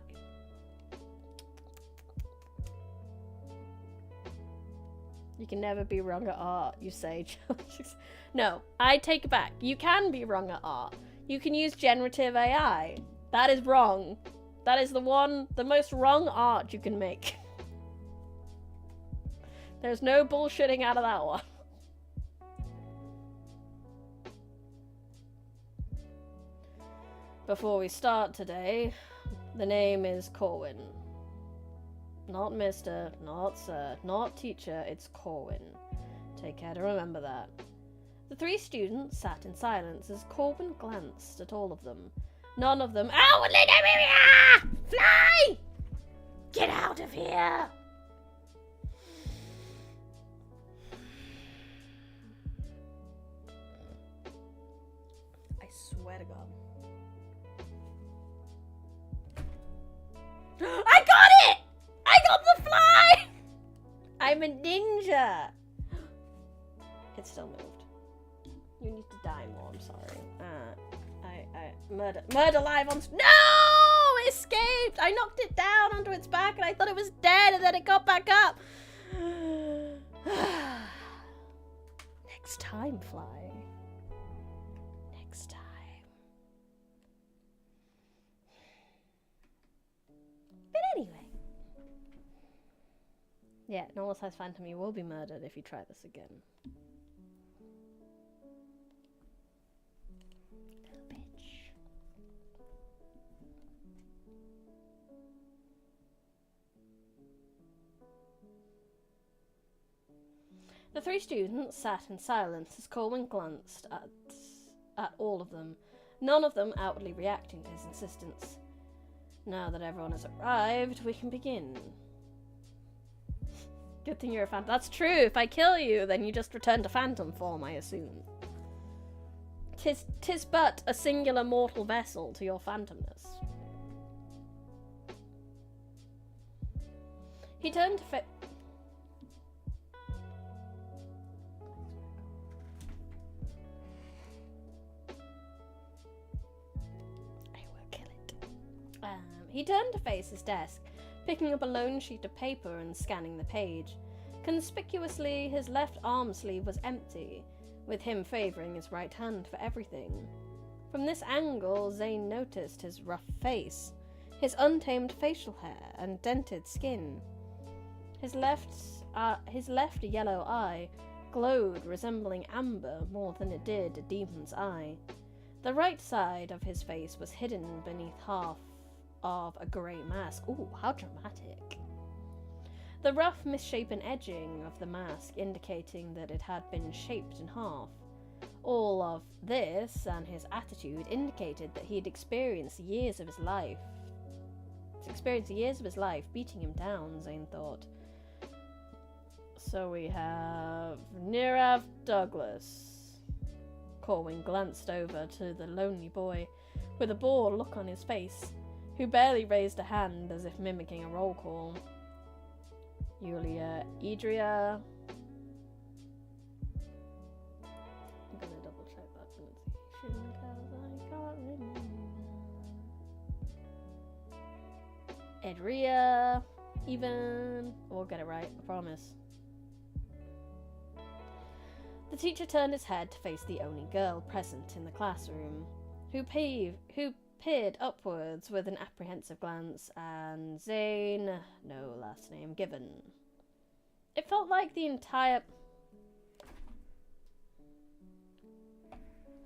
You can never be wrong at art, you say. No, I take it back. You can be wrong at art. You can use generative AI. That is wrong. That is the most wrong art you can make. There's no bullshitting out of that one. Before we start today, the name is Corwin. Not Mr., not Sir, not Teacher, it's Corwin. Take care to remember that. The three students sat in silence as Corbin glanced at all of them. None of them outwardly knew. Fly! Get out of here! I swear to God. I got it! I got the fly! I'm a ninja! It still moved. You need to die more, I'm sorry. Murder live on... No! It escaped! I knocked it down onto its back and I thought it was dead and then it got back up. Next time, Fly. Next time. But anyway. Yeah, normal size phantom, you will be murdered if you try this again. Little bitch. The three students sat in silence as Corwin glanced at all of them, none of them outwardly reacting to his insistence. Now that everyone has arrived, we can begin. Good thing you're a phantom. That's true. If I kill you, then you just return to phantom form, I assume. Tis but a singular mortal vessel to your phantomness. He turned to He turned to face his desk, picking up a lone sheet of paper and scanning the page. Conspicuously, his left arm sleeve was empty, with him favouring his right hand for everything. From this angle, Zane noticed his rough face, his untamed facial hair and dented skin. His left yellow eye glowed, resembling amber more than it did a demon's eye. The right side of his face was hidden beneath half of a grey mask. Ooh, how dramatic. The rough, misshapen edging of the mask indicating that it had been shaped in half. All of this and his attitude indicated that he had experienced years of his life beating him down, Zane thought. So we have Nirav Douglas. Corwin glanced over to the lonely boy with a bored look on his face, who barely raised a hand as if mimicking a roll call. Yulia Idria. I'm gonna double check that pronunciation because I can't remember. Edria. Even. We'll get it right, I promise. The teacher turned his head to face the only girl present in the classroom, who peered upwards with an apprehensive glance, and Zane, no last name given. It felt like the entire...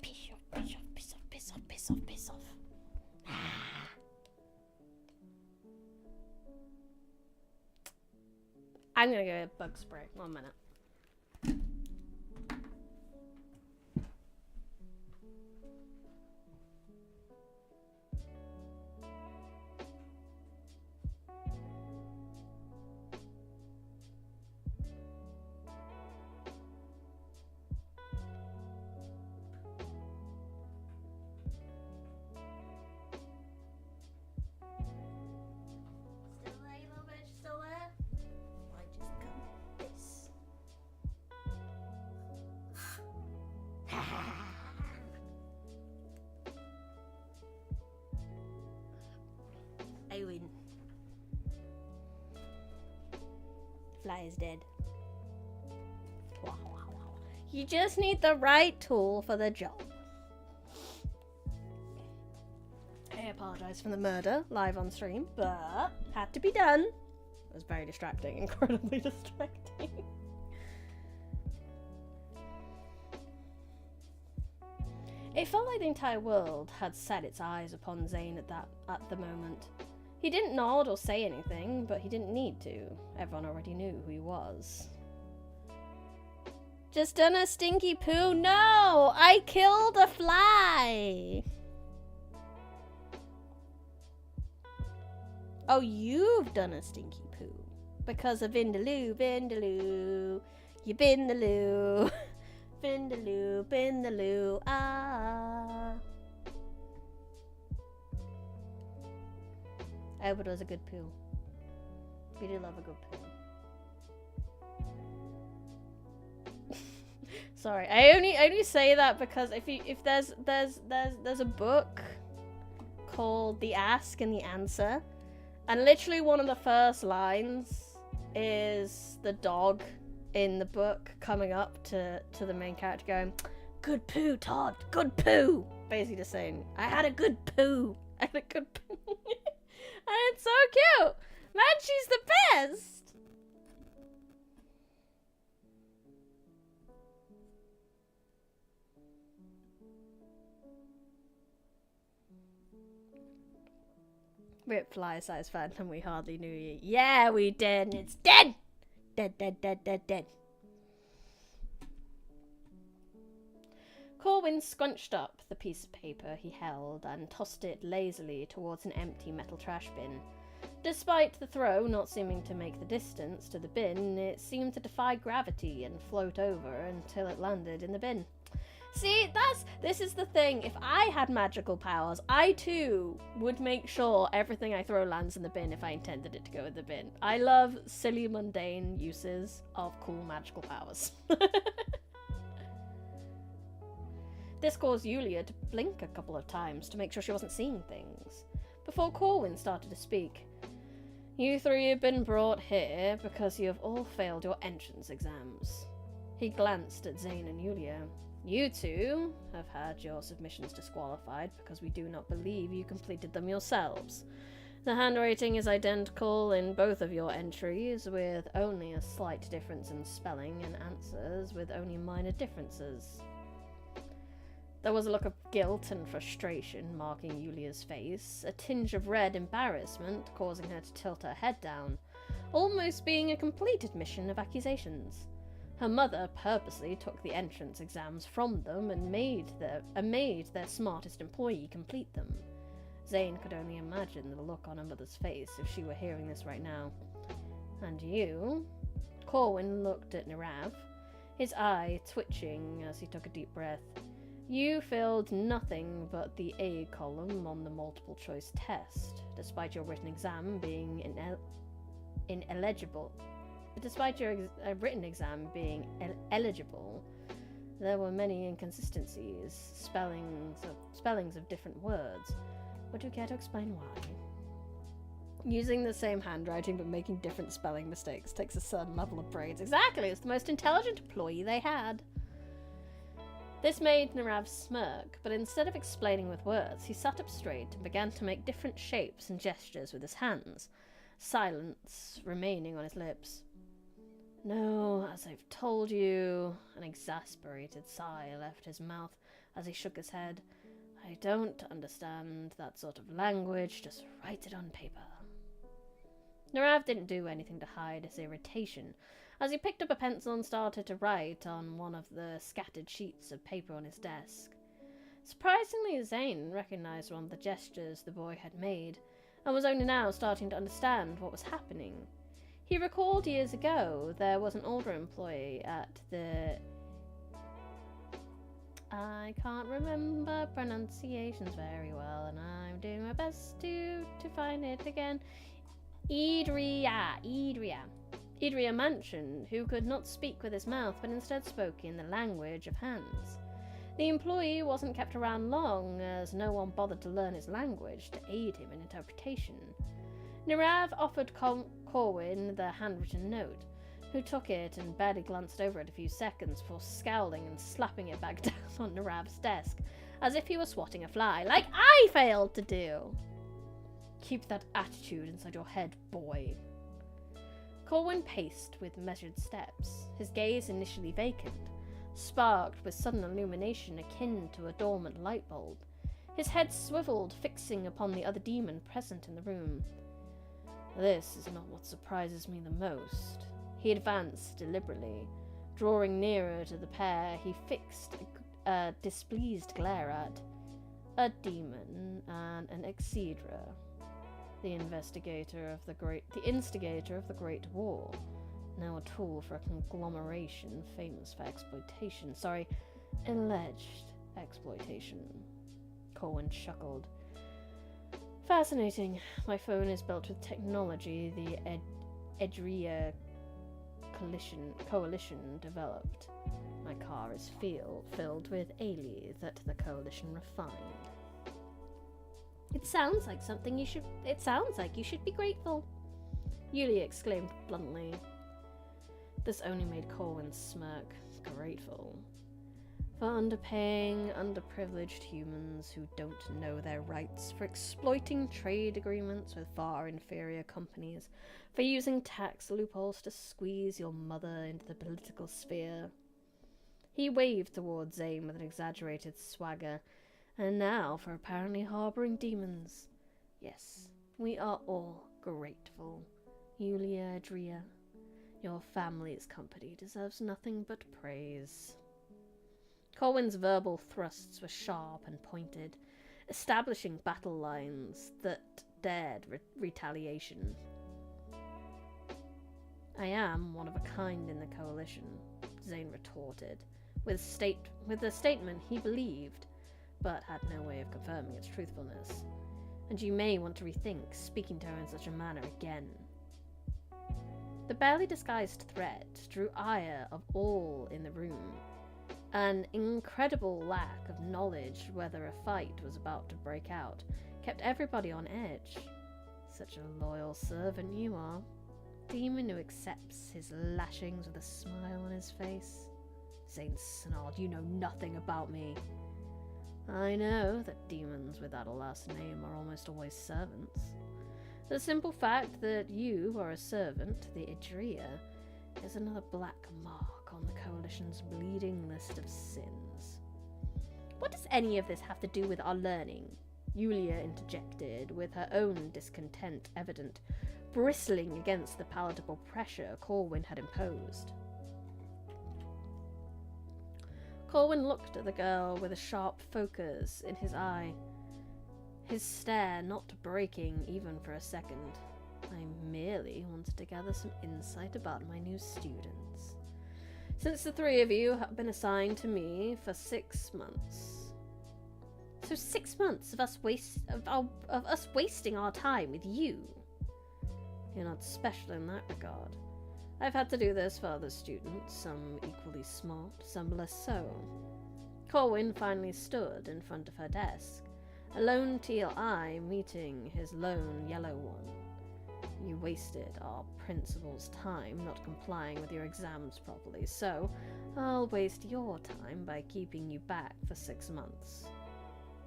Piss off. I'm gonna go bug spray. 1 minute. I win. Fly is dead. You just need the right tool for the job. I apologise for the murder live on stream, but had to be done. It was very distracting, incredibly distracting. It felt like the entire world had set its eyes upon Zane at the moment. He didn't nod or say anything, but he didn't need to. Everyone already knew who he was. Just done a stinky poo? No! I killed a fly! Oh, you've done a stinky poo. Because of Vindaloo, Vindaloo. You bin the loo. Vindaloo, bin the loo, ah. I hope it was a good poo. We do love a good poo. Sorry, I only say that because if there's a book called The Ask and the Answer, and literally one of the first lines is the dog in the book coming up to the main character going, "Good poo, Todd, good poo." Basically just saying, I had a good poo. I had a good poo. And it's so cute. Man, she's the best. We're at Fly Size Phantom, we hardly knew you. Yeah, we did, and it's dead! Dead, dead, dead, dead, dead. Corwin scrunched up the piece of paper he held and tossed it lazily towards an empty metal trash bin. Despite the throw not seeming to make the distance to the bin, it seemed to defy gravity and float over until it landed in the bin. See, this is the thing. If I had magical powers, I too would make sure everything I throw lands in the bin if I intended it to go in the bin. I love silly, mundane uses of cool magical powers. This caused Yulia to blink a couple of times to make sure she wasn't seeing things, before Corwin started to speak. You three have been brought here because you have all failed your entrance exams. He glanced at Zane and Yulia. You two have had your submissions disqualified because we do not believe you completed them yourselves. The handwriting is identical in both of your entries, with only a slight difference in spelling, and answers with only minor differences. There was a look of guilt and frustration marking Yulia's face, a tinge of red embarrassment causing her to tilt her head down, almost being a complete admission of accusations. Her mother purposely took the entrance exams from them and made their smartest employee complete them. Zane could only imagine the look on her mother's face if she were hearing this right now. And you? Corwin looked at Nirav, his eye twitching as he took a deep breath. You filled nothing but the A column on the multiple choice test, despite your written exam being ineligible. Despite your written exam being eligible, there were many inconsistencies, spellings of different words. Would you care to explain why? Using the same handwriting but making different spelling mistakes takes a certain level of brains. Exactly, it's the most intelligent employee they had. This made Nirav smirk, but instead of explaining with words, he sat up straight and began to make different shapes and gestures with his hands, silence remaining on his lips. No, as I've told you, an exasperated sigh left his mouth as he shook his head. I don't understand that sort of language, just write it on paper. Nirav didn't do anything to hide his irritation, as he picked up a pencil and started to write on one of the scattered sheets of paper on his desk. Surprisingly, Zane recognized one of the gestures the boy had made, and was only now starting to understand what was happening. He recalled years ago there was an older employee at the... I can't remember pronunciations very well, and I'm doing my best to find it again. Idria Mansion, who could not speak with his mouth, but instead spoke in the language of hands. The employee wasn't kept around long, as no one bothered to learn his language to aid him in interpretation. Nirav offered Corwin the handwritten note, who took it and barely glanced over it a few seconds before scowling and slapping it back down on Nirav's desk, as if he were swatting a fly, like I failed to do. Keep that attitude inside your head, boy. Corwin paced with measured steps, his gaze initially vacant, sparked with sudden illumination akin to a dormant light bulb. His head swiveled, fixing upon the other demon present in the room. This is not what surprises me the most. He advanced deliberately, Drawing nearer to the pair, he fixed a displeased glare at a demon and an Exedra, the instigator of the Great War, now a tool for a conglomeration famous for exploitation. Alleged exploitation. Corwin chuckled. Fascinating. My phone is built with technology the Edria Coalition developed. My car is filled with Ali that the Coalition refined. It sounds like you should be grateful, Yulia exclaimed bluntly. This only made Corwin smirk. Grateful. For underpaying underprivileged humans who don't know their rights, for exploiting trade agreements with far inferior companies, for using tax loopholes to squeeze your mother into the political sphere. He waved towards Zane with an exaggerated swagger, and now for apparently harboring demons. Yes, we are all grateful. Yulia Adria, your family's company deserves nothing but praise. Corwin's verbal thrusts were sharp and pointed, establishing battle lines that dared retaliation. I am one of a kind in the Coalition, Zane retorted, with a statement he believed, but had no way of confirming its truthfulness. And you may want to rethink speaking to her in such a manner again. The barely disguised threat drew ire of all in the room. An incredible lack of knowledge whether a fight was about to break out kept everybody on edge. Such a loyal servant you are. Demon who accepts his lashings with a smile on his face. Zane snarled, you know nothing about me. I know that demons without a last name are almost always servants. The simple fact that you are a servant, the Idria, is another black mark on the Coalition's bleeding list of sins. What does any of this have to do with our learning? Yulia interjected, with her own discontent evident, bristling against the palatable pressure Corwin had imposed. Corwin looked at the girl with a sharp focus in his eye, his stare not breaking even for a second. I merely wanted to gather some insight about my new students. Since the three of you have been assigned to me for 6 months. So 6 months of us wasting our time with you. You're not special in that regard. I've had to do this for other students, some equally smart, some less so. Corwin finally stood in front of her desk, a lone teal eye meeting his lone yellow one. You wasted our principal's time not complying with your exams properly, so I'll waste your time by keeping you back for 6 months.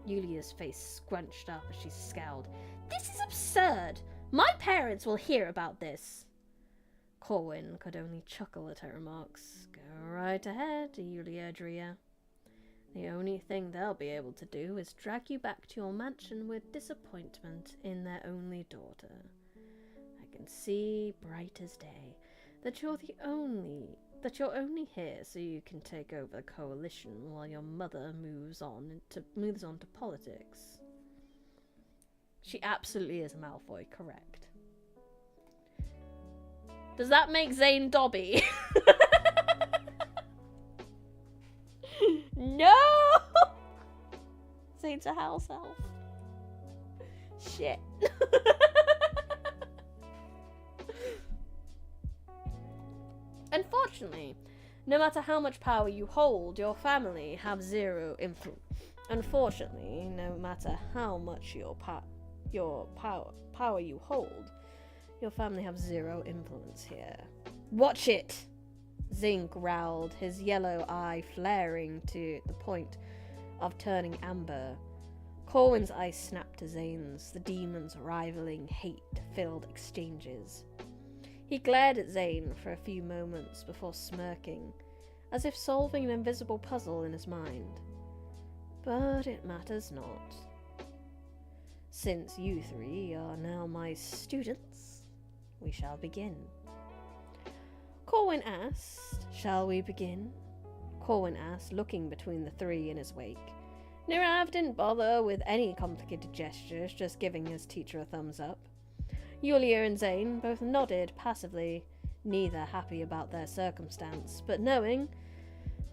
Yulia's face scrunched up as she scowled. This is absurd! My parents will hear about this! Corwin could only chuckle at her remarks. Go right ahead, Yulia Adria. The only thing they'll be able to do is drag you back to your mansion with disappointment in their only daughter. I can see bright as day that you're only here so you can take over the Coalition while your mother moves on to politics. She absolutely is Malfoy, correct. Does that make Zane Dobby? No! Zane's a house elf. Shit. Unfortunately, no matter how much power you hold, your family have zero influence. Unfortunately, no matter how much power you hold, your family have zero influence here. Watch it! Zane growled, his yellow eye flaring to the point of turning amber. Corwin's eyes snapped to Zane's, the demons rivaling hate-filled exchanges. He glared at Zane for a few moments before smirking, as if solving an invisible puzzle in his mind. But it matters not. Since you three are now my students, we shall begin. Corwin asked, Shall we begin? Corwin asked, looking between the three in his wake. Nirav didn't bother with any complicated gestures, just giving his teacher a thumbs up. Yulia and Zane both nodded passively, neither happy about their circumstance, but knowing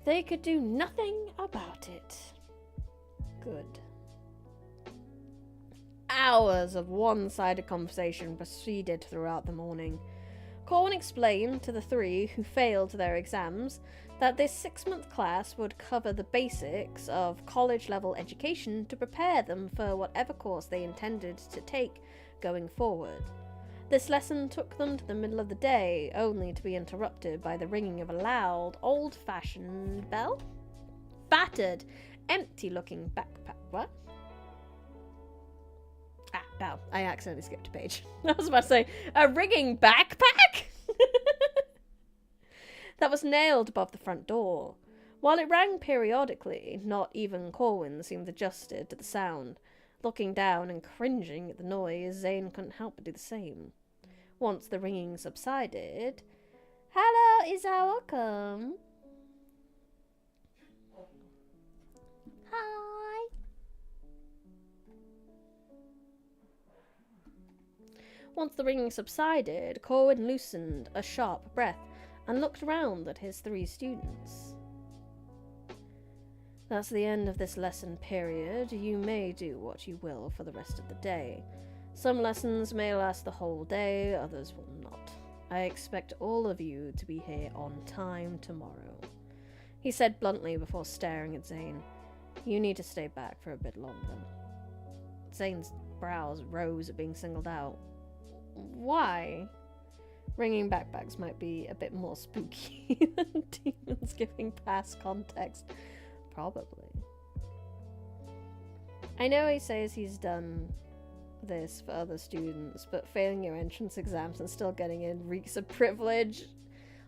they could do nothing about it. Good. Hours of one-sided conversation proceeded throughout the morning. Corwin explained to the three who failed their exams that this 6-month class would cover the basics of college-level education to prepare them for whatever course they intended to take going forward. This lesson took them to the middle of the day, only to be interrupted by the ringing of a loud, old-fashioned bell? Battered, empty-looking backpack. What? Oh, I accidentally skipped a page. I was about to say, a ringing backpack? That was nailed above the front door. While it rang periodically, not even Corwin seemed adjusted to the sound. Looking down and cringing at the noise, Zane couldn't help but do the same. Once the ringing subsided, "Hello, is welcome." Hi. Once the ringing subsided, Corwin loosened a sharp breath and looked around at his 3 students. That's the end of this lesson period. You may do what you will for the rest of the day. Some lessons may last the whole day, others will not. I expect all of you to be here on time tomorrow, he said bluntly before staring at Zane. You need to stay back for a bit longer. Zane's brows rose at being singled out. Why? Ringing backpacks might be a bit more spooky than demons giving past context. Probably. I know he says he's done this for other students, but failing your entrance exams and still getting in reeks of privilege.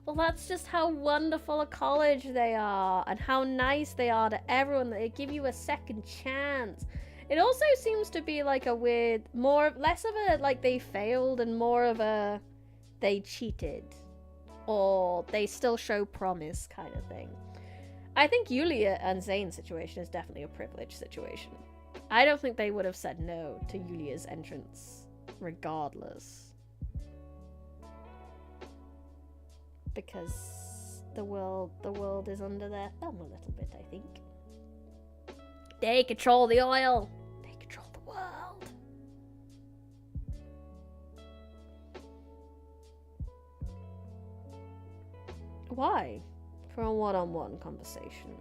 Well, that's just how wonderful a college they are, and how nice they are to everyone, that they give you a second chance. It also seems to be like a weird, less of a like they failed and more of a they cheated, or they still show promise kind of thing. I think Yulia and Zane's situation is definitely a privileged situation. I don't think they would have said no to Yulia's entrance, regardless. Because the world is under their thumb a little bit, I think. They control the oil. They control the world. Why? For a one-on-one conversation.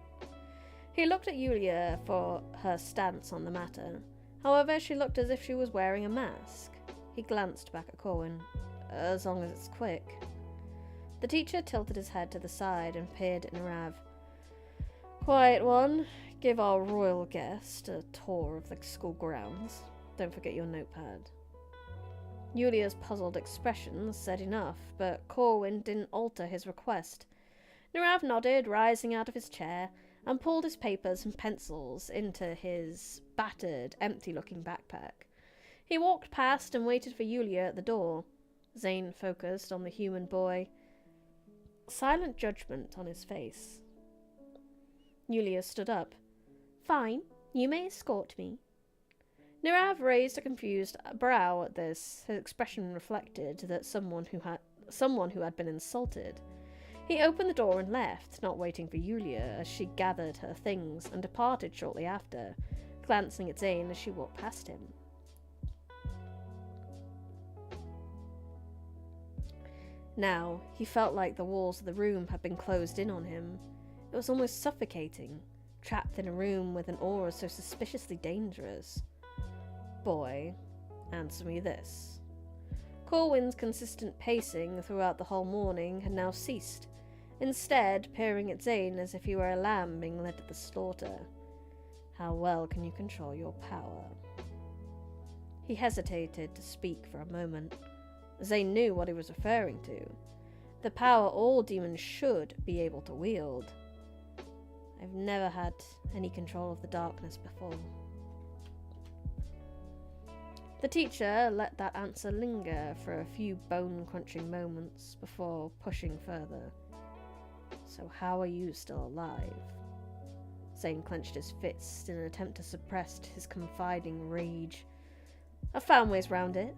He looked at Yulia for her stance on the matter. However, she looked as if she was wearing a mask. He glanced back at Corwin. As long as it's quick. The teacher tilted his head to the side and peered at Nirav. Quiet one. Give our royal guest a tour of the school grounds. Don't forget your notepad. Yulia's puzzled expression said enough, but Corwin didn't alter his request. Nirav nodded, rising out of his chair, and pulled his papers and pencils into his battered, empty-looking backpack. He walked past and waited for Yulia at the door. Zane focused on the human boy. Silent judgment on his face. Yulia stood up. Fine, you may escort me. Nirav raised a confused brow at this. His expression reflected that someone who had been insulted. He opened the door and left, not waiting for Yulia, as she gathered her things and departed shortly after, glancing at Zane as she walked past him. Now, he felt like the walls of the room had been closed in on him. It was almost suffocating, trapped in a room with an aura so suspiciously dangerous. Boy, answer me this. Corwin's consistent pacing throughout the whole morning had now ceased, instead peering at Zane as if he were a lamb being led to the slaughter. How well can you control your power? He hesitated to speak for a moment. Zane knew what he was referring to. The power all demons should be able to wield. I've never had any control of the darkness before. The teacher let that answer linger for a few bone-crunching moments before pushing further. So how are you still alive? Zane clenched his fists in an attempt to suppress his confiding rage. I've found ways round it.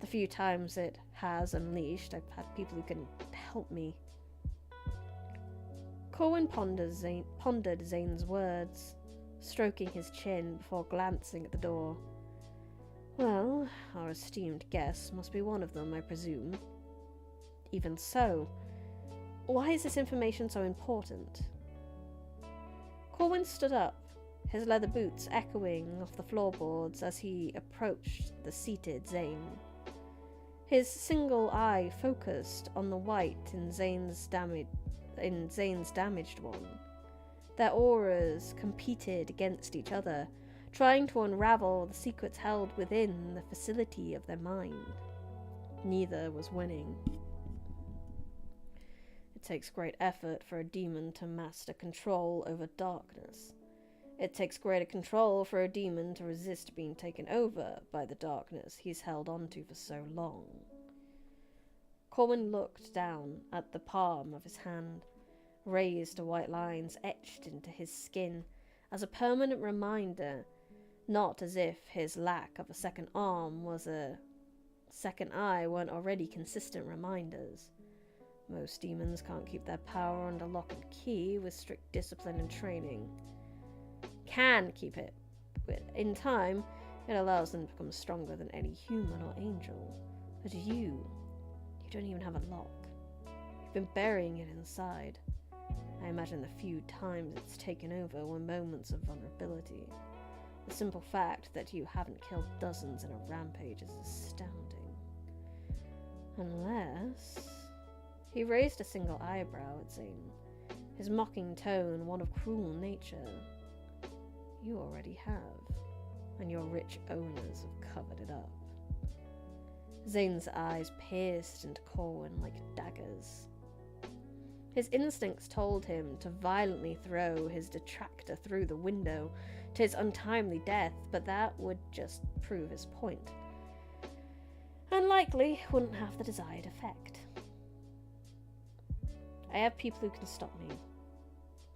The few times it has unleashed, I've had people who can help me. Corwin pondered Zane's words, stroking his chin before glancing at the door. Well, our esteemed guest must be one of them, I presume. Even so, why is this information so important? Corwin stood up, his leather boots echoing off the floorboards as he approached the seated Zane. His single eye focused on the white in Zane's damaged one. Their auras competed against each other, trying to unravel the secrets held within the facility of their mind. Neither was winning. It takes great effort for a demon to master control over darkness. It takes greater control for a demon to resist being taken over by the darkness he's held onto for so long. Corwin looked down at the palm of his hand, raised to white lines etched into his skin as a permanent reminder, not as if his lack of a second arm was a second eye weren't already consistent reminders. Most demons can't keep their power under lock and key with strict discipline and training. Can keep it, but in time, it allows them to become stronger than any human or angel. But you don't even have a lock. You've been burying it inside. I imagine the few times it's taken over were moments of vulnerability. The simple fact that you haven't killed dozens in a rampage is astounding. Unless... He raised a single eyebrow at Zane, his mocking tone one of cruel nature. You already have, and your rich owners have covered it up. Zane's eyes pierced into Corwin like daggers. His instincts told him to violently throw his detractor through the window to his untimely death, but that would just prove his point, and likely wouldn't have the desired effect. I have people who can stop me.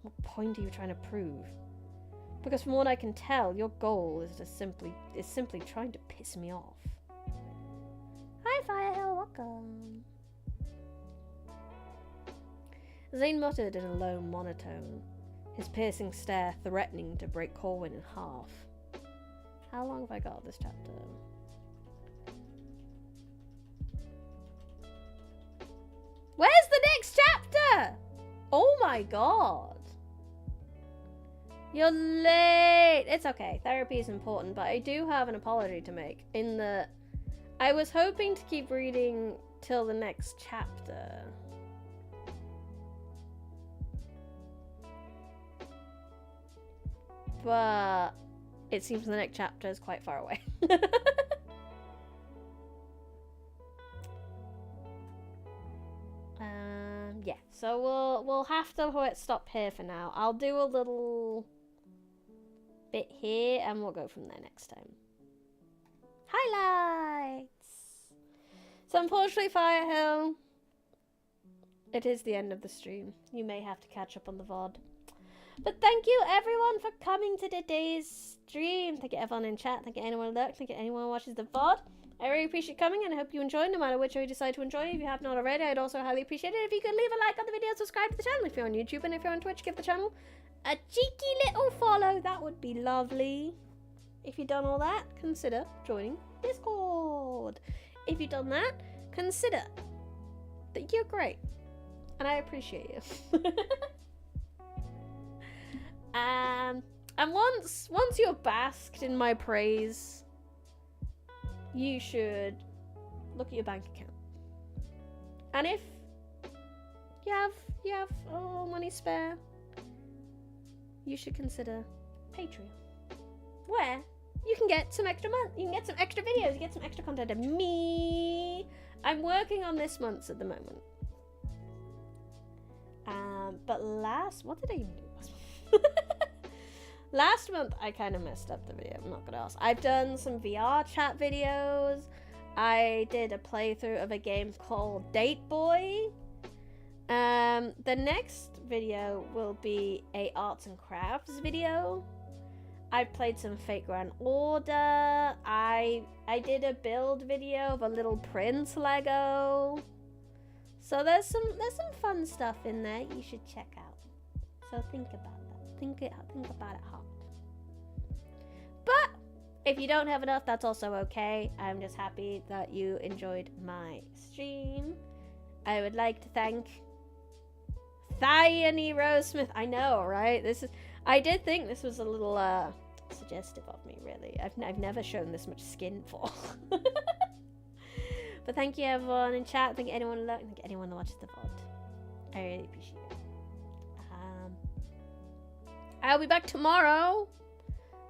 What point are you trying to prove? Because from what I can tell, your goal is simply trying to piss me off. Hi, Firehill, welcome. Zane muttered in a low monotone, his piercing stare threatening to break Corwin in half. How long have I got this chapter? Where's the next chapter? Oh my god. You're late. It's okay. Therapy is important, but I do have an apology to make. In that I was hoping to keep reading till the next chapter. But it seems the next chapter is quite far away. Yeah, so we'll have to stop here for now. I'll do a little bit here and we'll go from there next time. Highlights! So unfortunately, Firehill, it is the end of the stream. You may have to catch up on the VOD. But thank you everyone for coming to today's stream. Thank you everyone in chat. Thank you anyone who lurks. Thank you anyone who watches the VOD. I really appreciate coming and I hope you enjoy no matter which way you decide to enjoy. If you have not already, I'd also highly appreciate it if you could leave a like on the video, subscribe to the channel if you're on YouTube, and if you're on Twitch, give the channel a cheeky little follow. That would be lovely. If you've done all that, consider joining Discord. If you've done that, consider that you're great and I appreciate you. And once you're basked in my praise, you should look at your bank account. And if you have a little money spare, you should consider Patreon, where you can get some extra month. You can get some extra videos. You get some extra content of me. I'm working on this month's at the moment. But what did I even do last month? Last month, I kind of messed up the video, I'm not gonna ask. I've done some VR chat videos. I did a playthrough of a game called Date Boy. The next video will be a arts and crafts video. I've played some Fate Grand Order. I did a build video of a little Prince Lego. So there's some fun stuff in there you should check out. So think about that. Think about it hard. But if you don't have enough, that's also okay. I'm just happy that you enjoyed my stream. I would like to thank Thyone Rosesmith. I know, right? I did think this was a little suggestive of me, really. I've never shown this much skin for. But thank you everyone in chat. Thank anyone that watches the VOD. I really appreciate it. I'll be back tomorrow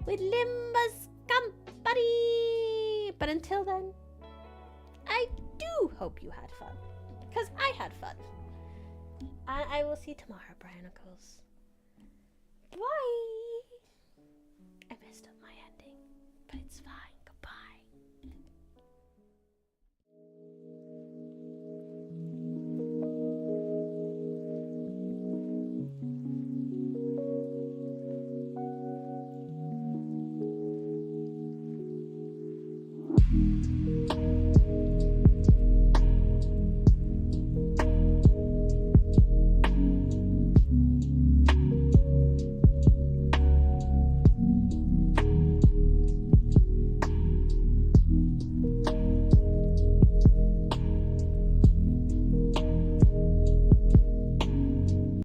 with Limba's company. But until then, I do hope you had fun, because I had fun. And I will see you tomorrow, Brownicles. Bye. I messed up my ending, but it's fine. Goodbye.